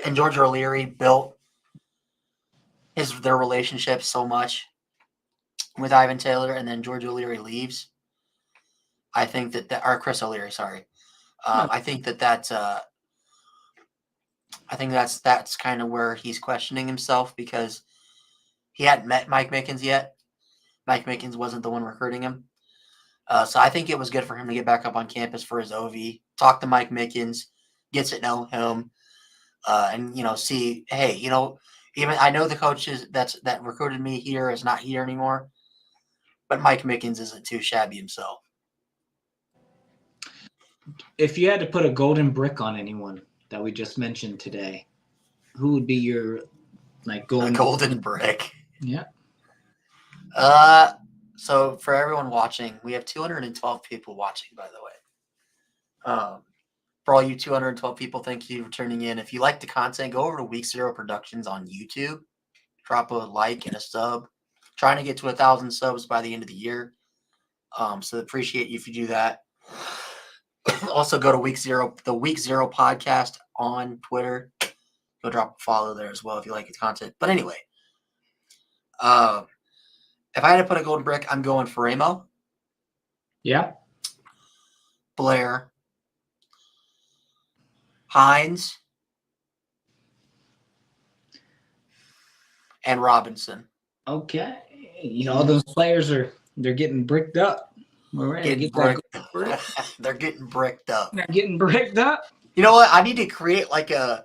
and George O'Leary built their relationship so much with Ivan Taylor, and then George O'Leary leaves. I think or Chris O'Leary, sorry. I think that's kind of where he's questioning himself because he hadn't met Mike Mickens yet. Mike Mickens wasn't the one recruiting him. So I think it was good for him to get back up on campus for his OV, talk to Mike Mickens, get to know him, and see, hey, even I know the coaches that recruited me here is not here anymore, but Mike Mickens isn't too shabby himself. If you had to put a golden brick on anyone that we just mentioned today, who would be your golden brick? Yeah. So for everyone watching, we have 212 people watching, by the way. For all you 212 people, thank you for tuning in. If you like the content, go over to Week 0 Productions on YouTube. Drop a like and a sub. Trying to get to 1,000 subs by the end of the year. So appreciate you if you do that. Also go to Week 0, the Week 0 podcast on Twitter. Go drop a follow there as well if you like the content. But anyway, If I had to put a golden brick, I'm going Faraimo, Yeah. Blair, Hines, and Robinson. Okay. Those players they're getting bricked up. We're ready to get that golden brick. They're getting bricked up. They're getting bricked up. You know what? I need to create like a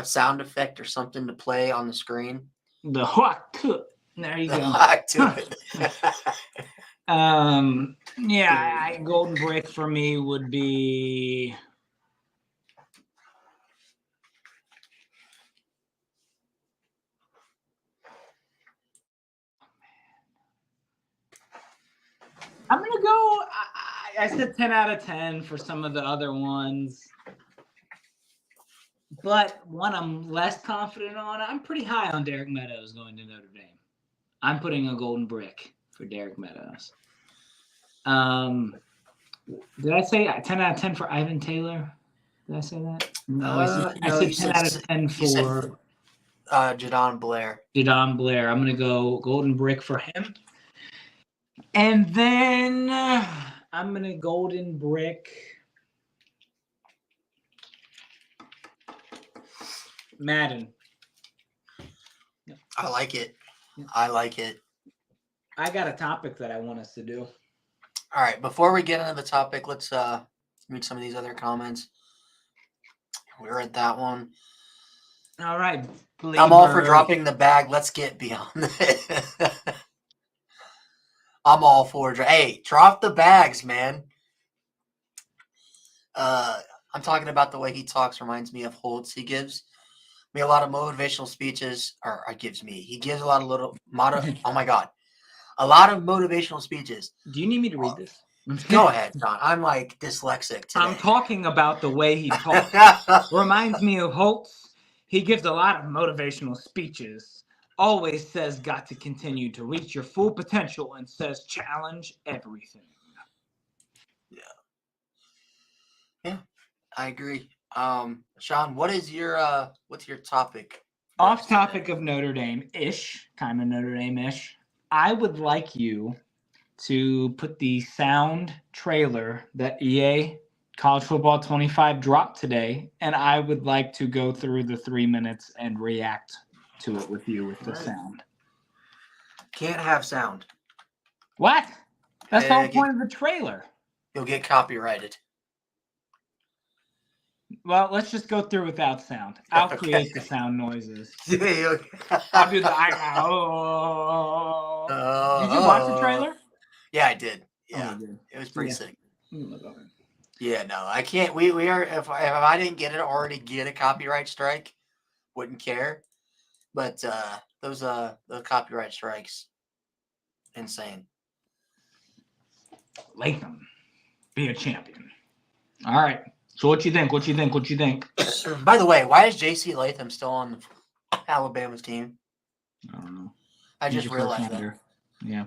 sound effect or something to play on the screen. The hot cook. There you go. To it. Golden brick for me would be. I'm gonna go. I said 10 out of 10 for some of the other ones, but one I'm less confident on. I'm pretty high on Derek Meadows going to Notre Dame. I'm putting a golden brick for Derek Meadows. Did I say 10 out of 10 for Ivan Taylor? Did I say that? No, I said 10 out of 10 for Jadon Blair. Jadon Blair. I'm gonna go golden brick for him. And then I'm going to golden brick Madden. I like it. I like it. I got a topic that I want us to do. All right. Before we get into the topic, let's read some of these other comments. We're at that one. All right. I'm all for dropping the bag. Let's get beyond it. I'm all for hey, drop the bags, man. I'm talking about the way he talks reminds me of Holtz. He gives me a lot of motivational speeches, he gives a lot of oh my God, a lot of motivational speeches. Do you need me to read this? Go ahead, John. I'm like dyslexic today. I'm talking about the way he talks. Reminds me of Holtz. He gives a lot of motivational speeches. Always says got to continue to reach your full potential and says challenge everything. Yeah, I agree. Sean, what's your topic? Off topic of Notre Dame-ish, kind of Notre Dame-ish. I would like you to put the sound trailer that EA College Football 25 dropped today, and I would like to go through the 3 minutes and react to it with you with the sound. Can't have sound. What? That's the whole point of the trailer. You'll get copyrighted. Well, let's just go through without sound. I'll create the sound noises. I'll do the Did you watch the trailer? Yeah, I did. Yeah, it was pretty sick. Yeah, no, I can't. We are. If I didn't already get a copyright strike, wouldn't care. But the copyright strikes, insane. Latham, be a champion. All right. So what you think? By the way, why is J.C. Latham still on Alabama's team? I don't know. I just realized that. Yeah.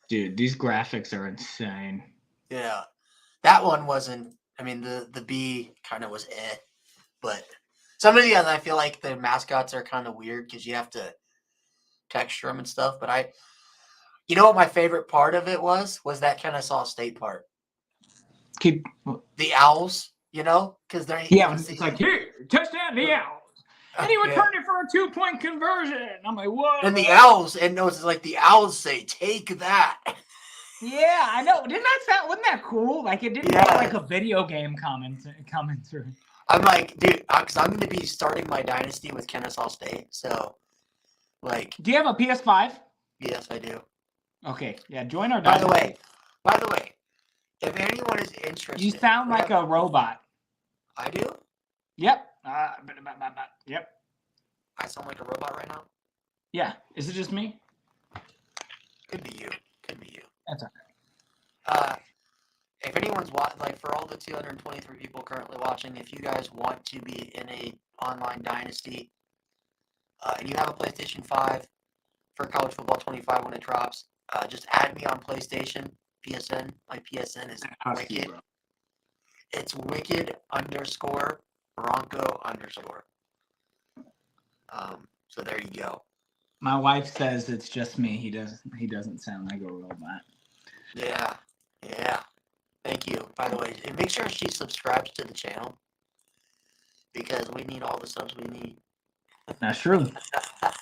Dude, these graphics are insane. Yeah. That one wasn't. I mean, the B kind of was but some of the others, I feel like the mascots are kind of weird because you have to texture them and stuff. But you know what my favorite part of it was that Kennesaw State part. The Owls, because they're it's like here, touchdown the Owls, and he returned it for a 2-point conversion. I'm like, whoa! And the Owls, it's like the Owls say, "Take that." Yeah, I know. Wasn't that cool? Like it didn't feel like a video game coming through. I'm like, dude, because I'm going to be starting my dynasty with Kennesaw State. So, like, do you have a PS5? Yes, I do. Okay, yeah. Join our dynasty. By the way. If anyone is interested, you sound like a robot. I do? Yep. Yep. I sound like a robot right now? Yeah. Is it just me? Could be you. That's okay. If anyone's for all the 223 people currently watching, if you guys want to be in a online dynasty, and you have a PlayStation 5 for College Football 25 when it drops, just add me on PlayStation. PSN. My PSN is wicked. It's wicked_Bronco_. So there you go. My wife says it's just me. He doesn't sound like a robot. Yeah. Yeah. Thank you. By the way, and make sure she subscribes to the channel because we need all the subs we need. That's true.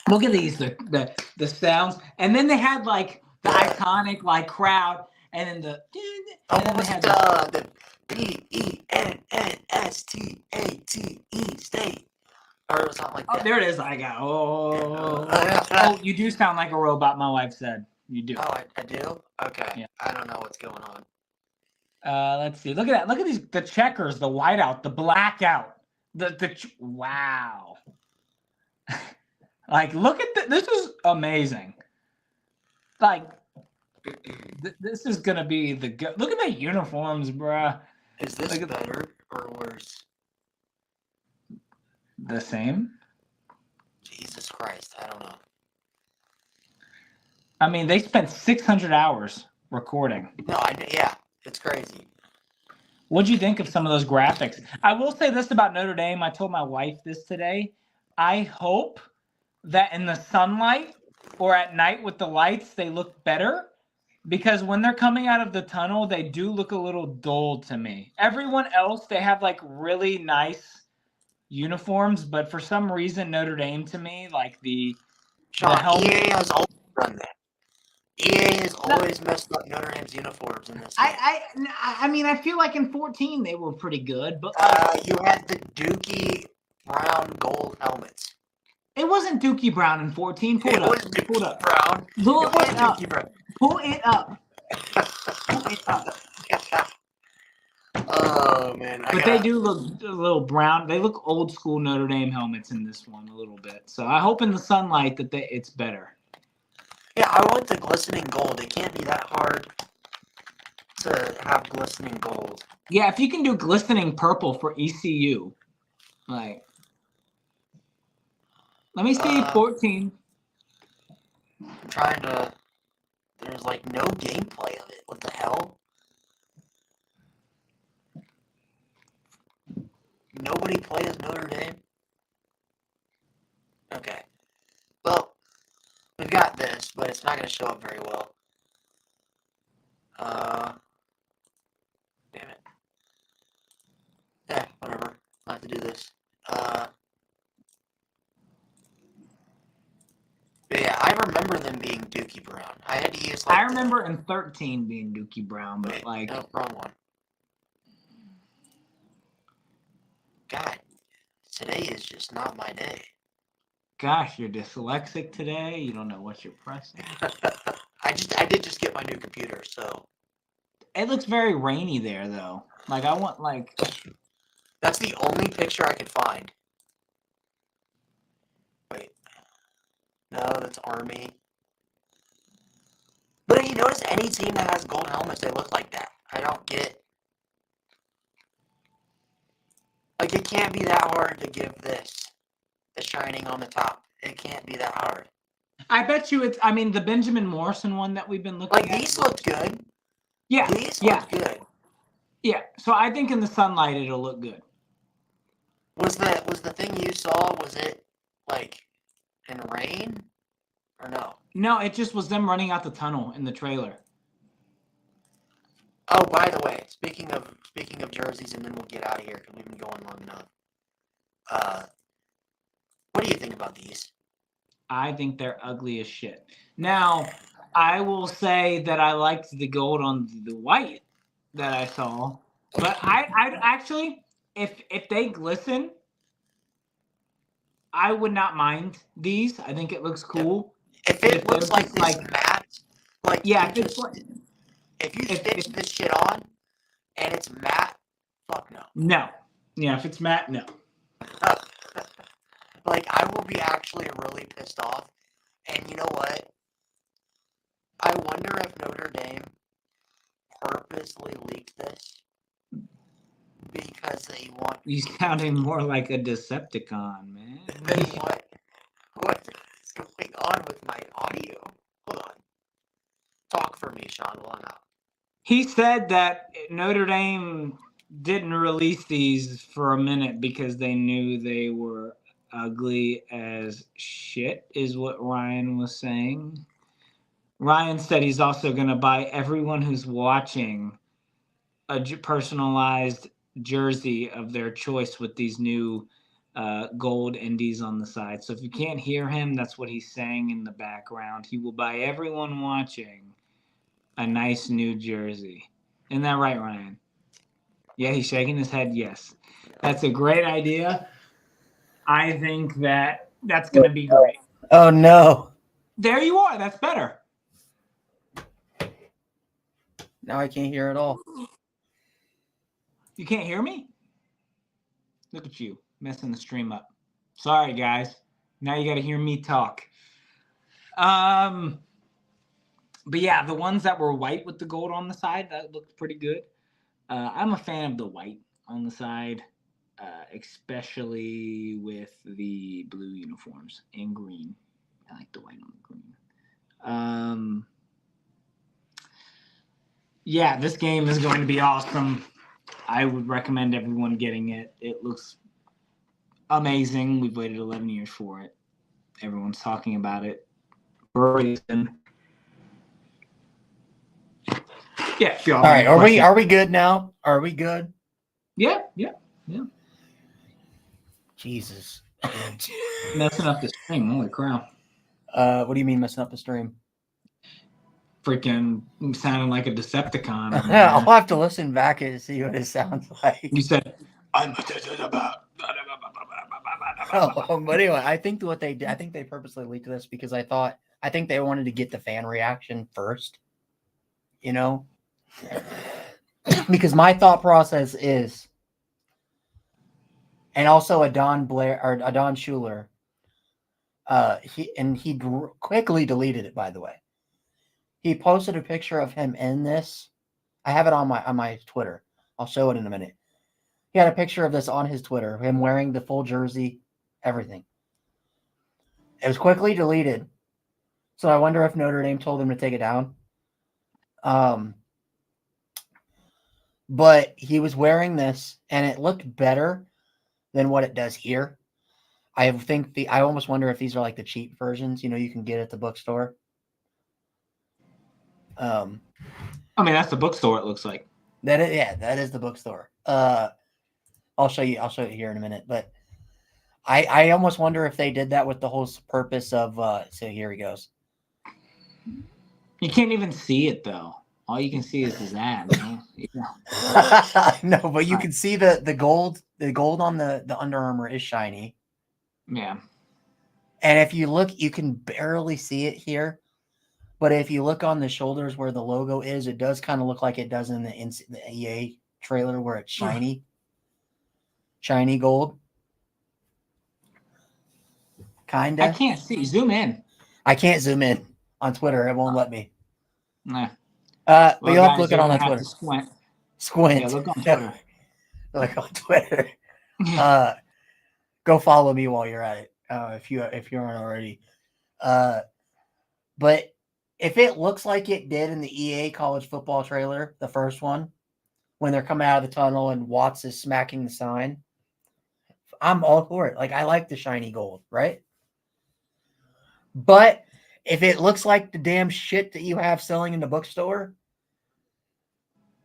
Look at these, the sounds, and then they had like the iconic like crowd, and then the and then what they was had the BENNSTATE state or something like that? there it is. I got oh, you do sound like a robot. My wife said you do. Oh, I do. Okay, Yeah. I don't know what's going on. Let's see. Look at that. Look at these. The checkers, the whiteout, the blackout, wow. Like, look at this is amazing. Like, this is gonna be look at the uniforms, bruh. Is this better or worse? The same. Jesus Christ, I don't know. I mean, they spent 600 hours recording. No, yeah, it's crazy. What'd you think of some of those graphics? I will say this about Notre Dame. I told my wife this today. I hope that in the sunlight or at night with the lights, they look better. Because when they're coming out of the dull, they do look a little dull to me. Everyone else, they have like really nice uniforms, but for some reason, Notre Dame to me, like the helmet. EA has always done that. EA has always messed up Notre Dame's uniforms in this game. I mean, I feel like in 14 they were pretty good, but you had the Dookie brown gold helmets. It wasn't Dookie Brown in 14. Pull it up. It was Dookie Brown. Pull it was it up. Dookie Brown. Pull it up. Pull it up. Oh man! But they do look a little brown. They look old school Notre Dame helmets in this one a little bit. So I hope in the sunlight that it's better. Yeah, I want the glistening gold. It can't be that hard to have glistening gold. Yeah, if you can do glistening purple for ECU, like, let me see 14. I'm trying to. There's like no gameplay of it. What the hell? Nobody plays Notre Dame? Okay. Well, we've got this, but it's not going to show up very well. Damn it. Yeah, whatever. I'll have to do this. But yeah, I remember them being Dookie Brown. I had to use like. I remember in 13 being Dookie Brown, but wait, like. No, wrong one. God, today is just not my day. Gosh, you're dyslexic today. You don't know what you're pressing. I did just get my new computer, so. It looks very rainy there, though. Like, I want, like. That's the only picture I could find. Wait. No, that's Army. But you notice any team that has gold helmets, they look like that. I don't get. Like, it can't be that hard to give this the shining on the top. It can't be that hard. I bet you it's. I mean, the Benjamin Morrison one that we've been looking at. Like, these looked good. Yeah. These looked good. Yeah. So I think in the sunlight it'll look good. Was the thing you saw, was it, like, in rain? Or no? No, it just was them running out the tunnel in the trailer. Oh, by the way, speaking of jerseys, and then we'll get out of here because we've been going long enough. What do you think about these? I think they're ugly as shit. Now, I will say that I liked the gold on the white that I saw, but I'd actually, if they glisten, I would not mind these. I think it looks cool. If it looks like this matte, like yeah, if you stitch this shit on and it's matte, fuck no. No. Yeah, if it's matte, no. Like, I will be actually really pissed off. And you know what? I wonder if Notre Dame purposely leaked this because they want. You sounding more like a Decepticon, man. Then what is going on with my audio? Hold on. Talk for me, Sean, while I'm out. He said that Notre Dame didn't release these for a minute because they knew they were ugly as shit, is what Ryan was saying. Ryan said he's also going to buy everyone who's watching a personalized jersey of their choice with these new gold indies on the side. So if you can't hear him, that's what he's saying in the background. He will buy everyone watching a nice new jersey. Isn't that right, Ryan? Yeah, he's shaking his head. Yes. That's a great idea. I think that's going to be great. Oh, no. There you are. That's better. Now I can't hear at all. You can't hear me? Look at you, messing the stream up. Sorry, guys. Now you got to hear me talk. But yeah, the ones that were white with the gold on the side, that looked pretty good. I'm a fan of the white on the side, especially with the blue uniforms and green. I like the white on the green. Yeah, this game is going to be awesome. I would recommend everyone getting it. It looks amazing. We've waited 11 years for it. Everyone's talking about it. Yeah. All right. Are we good now? Are we good? Yeah. Jesus. Messing up the stream. Holy crap. What do you mean messing up the stream? Freaking sounding like a Decepticon. I'll have to listen back and see what it sounds like. You said, I'm but anyway, I think what they did, I think they purposely leaked this because I think they wanted to get the fan reaction first. You know? Because my thought process is, and also Adon Schuler, he quickly deleted it, by the way. He posted a picture of him in this. I have it on my Twitter. I'll show it in a minute. He had a picture of this on his Twitter, him wearing the full jersey, everything. It was quickly deleted. So I wonder if Notre Dame told him to take it down. But he was wearing this, and it looked better than what it does here. I almost wonder if these are like the cheap versions, you can get at the bookstore. I mean, that's the bookstore. It looks like that is the bookstore. I'll show you here in a minute, but I almost wonder if they did that with the whole purpose of. So here he goes. You can't even see it though. All you can see is his abs. No, but you can see the gold. The gold on the Under Armour is shiny. Yeah. And if you look, you can barely see it here. But if you look on the shoulders where the logo is, it does kind of look like it does in the EA trailer where it's shiny. Shiny gold. Kind of. I can't see. Zoom in. I can't zoom in on Twitter. It won't let me. Nah. But you'll have to look it on Twitter. Squint. Yeah, look on Twitter. Look on Twitter. Go follow me while you're at it. If you aren't already. But if it looks like it did in the EA college football trailer, the first one, when they're coming out of the tunnel and Watts is smacking the sign, I'm all for it. Like, I like the shiny gold, right? But if it looks like the damn shit that you have selling in the bookstore,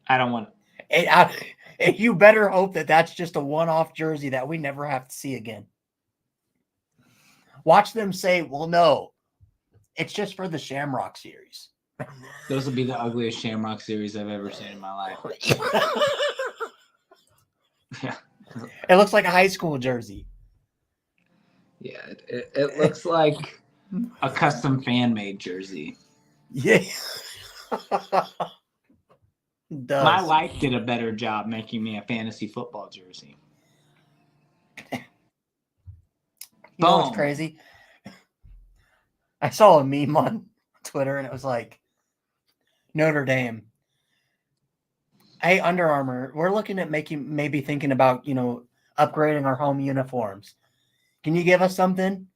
I don't want it. You better hope that that's just a one-off jersey that we never have to see again. Watch them say, well, no, it's just for the Shamrock series. Those will be the ugliest Shamrock series I've ever seen in my life. Yeah. It looks like a high school jersey. Yeah, it looks like a custom fan-made jersey. Yeah. My wife did a better job making me a fantasy football jersey. You know what's crazy? I saw a meme on Twitter and it was like, Notre Dame. Hey, Under Armour, we're looking at maybe thinking about, upgrading our home uniforms. Can you give us something?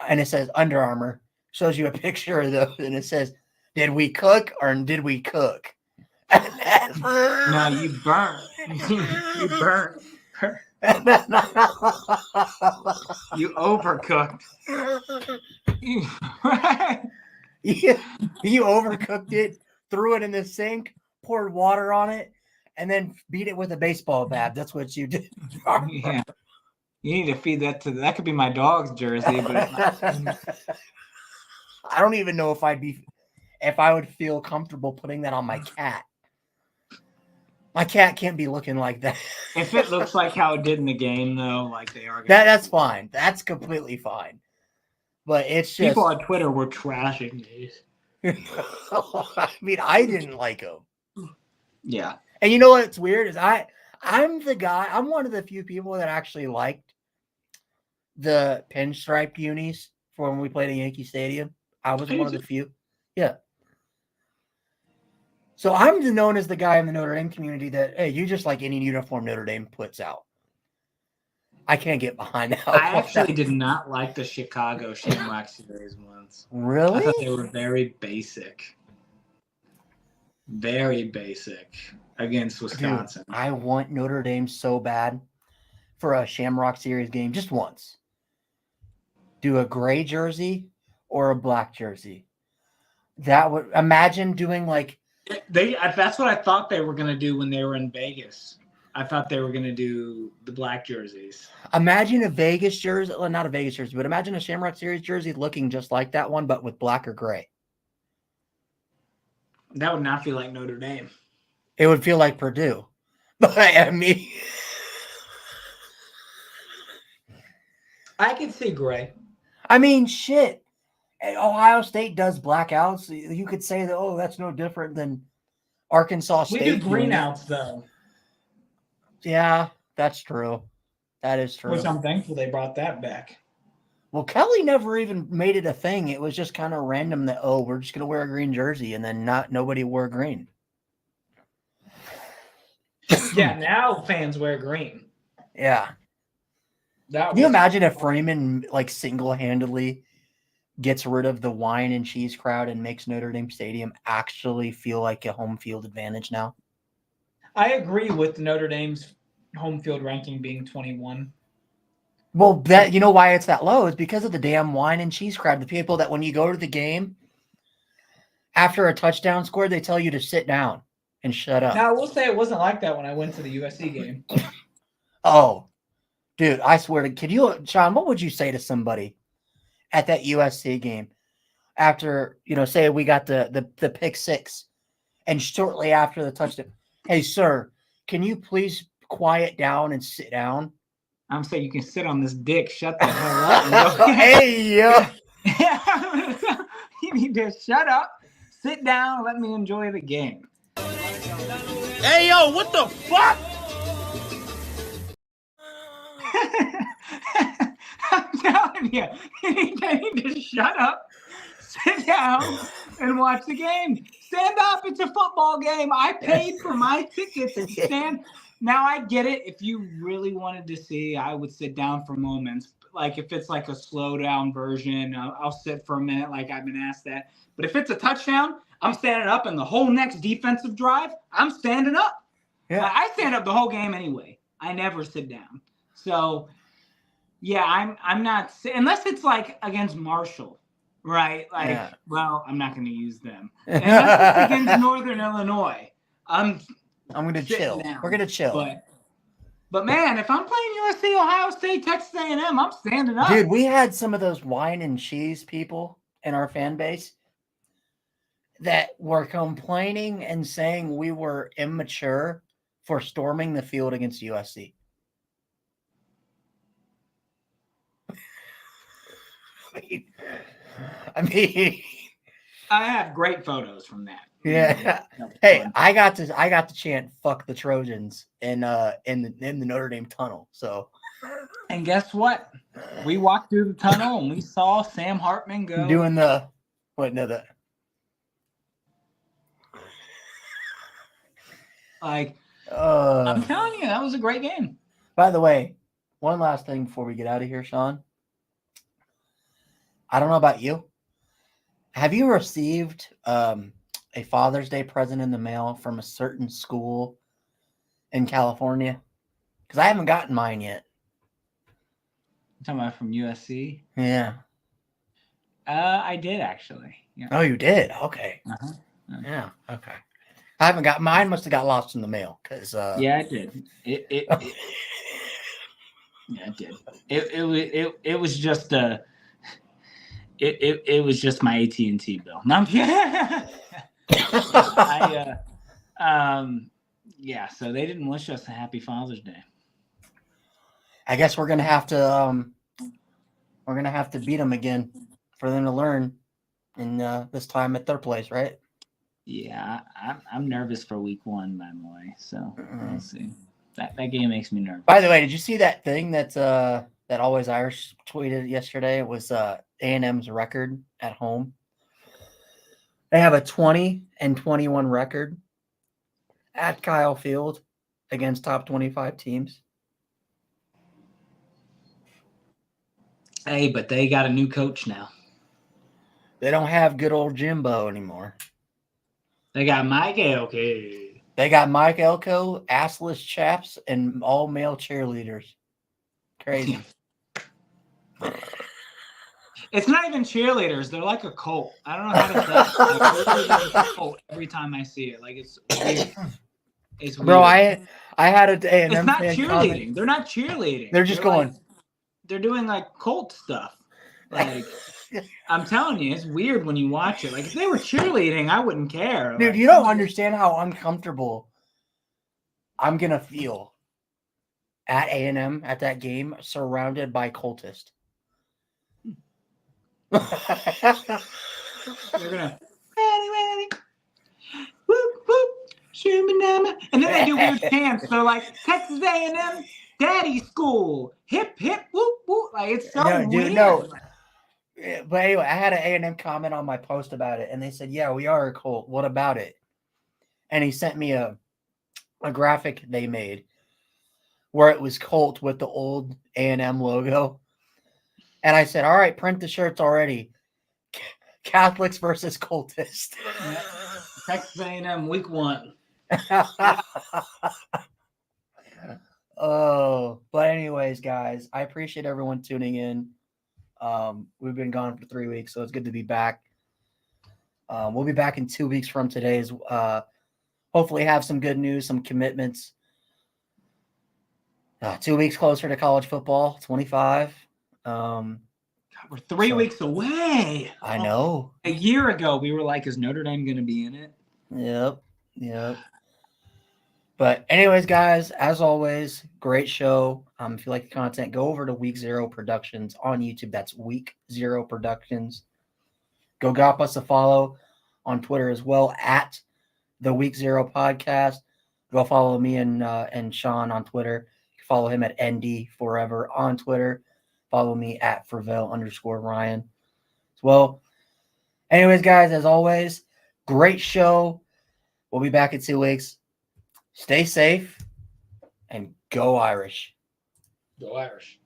And it says Under Armour. Shows you a picture of those and it says, did we cook or did we cook? No, you burnt. You burnt. You overcooked. You, you overcooked it, threw it in the sink, poured water on it, and then beat it with a baseball bat. That's what you did. yeah. You need to feed that to that could be my dog's jersey, but it's not. I don't even know if I would feel comfortable putting that on my cat. My cat can't be looking like that. If it looks like how it did in the game, though, like they are. That's fine. That's completely fine. But it's just People on Twitter were trashing these. I mean, I didn't like them. Yeah. And you know what's weird is I'm one of the few people that actually liked the pinstriped unis for when we played at Yankee Stadium. I was one of the few. Yeah. So I'm known as the guy in the Notre Dame community that, hey, you just like any uniform Notre Dame puts out. I can't get behind that. I actually did not like the Chicago Shamrock Series ones. Really? I thought they were very basic. Very basic against Wisconsin. Dude, I want Notre Dame so bad for a Shamrock Series game just once. Do a gray jersey or a black jersey. That would imagine doing like that's what I thought they were gonna do when they were in Vegas. I thought they were gonna do the black jerseys. Imagine a Vegas jersey, well, not a Vegas jersey, but imagine a Shamrock Series jersey looking just like that one, but with black or gray. That would not feel like Notre Dame. It would feel like Purdue. But I mean, I could see gray. I mean, shit. Ohio State does blackouts. You could say that, oh, that's no different than Arkansas State. We do greenouts, though. Yeah, that's true. That is true. Which I'm thankful they brought that back. Well, Kelly never even made it a thing. It was just kind of random that, oh, we're just going to wear a green jersey, and then nobody wore green. Yeah, now fans wear green. Yeah. Can you imagine if Freeman like single-handedly gets rid of the wine and cheese crowd and makes Notre Dame Stadium actually feel like a home field advantage now? I agree with Notre Dame's home field ranking being 21. Well, that you know why it's that low is because of the damn wine and cheese crowd. The people that when you go to the game after a touchdown scored, they tell you to sit down and shut up. Now, I will say it wasn't like that when I went to the USC game. Oh, dude, I swear to Sean, what would you say to somebody at that USC game after, say we got the pick six and shortly after the touchdown? Hey, sir, can you please quiet down and sit down? I'm saying you can sit on this dick. Shut the hell up. And go. Hey, yo. You need to shut up, sit down, let me enjoy the game. Hey, yo, what the fuck? I'm telling you, you need to shut up, sit down, and watch the game. Stand up. It's a football game. I paid for my tickets to stand. Now, I get it. If you really wanted to see, I would sit down for moments. Like, if it's like a slow down version, I'll sit for a minute like I've been asked that. But if it's a touchdown, I'm standing up, and the whole next defensive drive, I'm standing up. Yeah. I stand up the whole game anyway. I never sit down. So, yeah, I'm not – unless it's like against Marshall, right? Like, well, I'm not going to use them. Unless it's against Northern Illinois, I'm going to chill. Down. We're going to chill. But man, if I'm playing USC, Ohio State, Texas A&M, I'm standing up. Dude, we had some of those wine and cheese people in our fan base that were complaining and saying we were immature for storming the field against USC. I mean, I have great photos from that. Yeah. Hey, I got to chant "fuck the Trojans" in the Notre Dame tunnel. So, and guess what? We walked through the tunnel and we saw Sam Hartman go doing the like. I'm telling you, that was a great game. By the way, one last thing before we get out of here, Sean. I don't know about you. Have you received a Father's Day present in the mail from a certain school in California? Because I haven't gotten mine yet. You talking about from USC? Yeah. I did actually. Yeah. Oh, you did? Okay. Uh-huh. Yeah. Okay. I haven't got mine. Must have got lost in the mail because. Yeah, I did. Yeah, it did. It was just it was just my AT&T bill. No, I'm kidding. Yeah, so they didn't wish us a happy Father's Day. I guess we're gonna have to beat them again for them to learn, and this time at their place, right? Yeah, I'm nervous for week 1, by the way. So we'll see. That game makes me nervous. By the way, did you see that thing that Always Irish tweeted yesterday? It was A&M's record at home. They have a 20-21 record at Kyle Field against top 25 teams. Hey, but they got a new coach now. They don't have good old Jimbo anymore. They got Mike Elko. They got Mike Elko, assless chaps, and all male cheerleaders. Crazy. It's not even cheerleaders. They're like a cult. I don't know how to tell. Like, a cult every time I see it. Like it's weird. It's weird. Bro, I had a day and it's not cheerleading. They're not cheerleading. They're just going. Like, they're doing like cult stuff. Like I'm telling you, it's weird when you watch it. Like if they were cheerleading, I wouldn't care. Dude, like, you don't understand how uncomfortable I'm gonna feel at A&M at that game, surrounded by cultists. They're gonna whoop whoop shoo-ba-dama. And then they do weird chants. They're like Texas A&M Daddy School, hip hip whoop whoop. Like it's so No, weird. dude, no. But anyway, I had an A&M comment on my post about it, and they said, "Yeah, we are a cult. What about it?" And he sent me a graphic they made where it was Colt with the old A&M logo. And I said, all right, print the shirts already. Catholics versus cultists. Yeah. Texas A&M week 1. Oh, but anyways, guys, I appreciate everyone tuning in. We've been gone for 3 weeks, so it's good to be back. We'll be back in 2 weeks from today's. Hopefully have some good news, some commitments. 2 weeks closer to college football, 25. God, we're 3 weeks away. I know. A year ago, we were like, is Notre Dame going to be in it? Yep. But anyways, guys, as always, great show. If you like the content, go over to Week Zero Productions on YouTube. That's Week Zero Productions. Go drop us a follow on Twitter as well at the Week Zero Podcast. Go follow me and Sean on Twitter. You can follow him at ND Forever on Twitter. Follow me at Fervel_Ryan as well. Anyways, guys, as always, great show. We'll be back in 2 weeks. Stay safe and go Irish. Go Irish.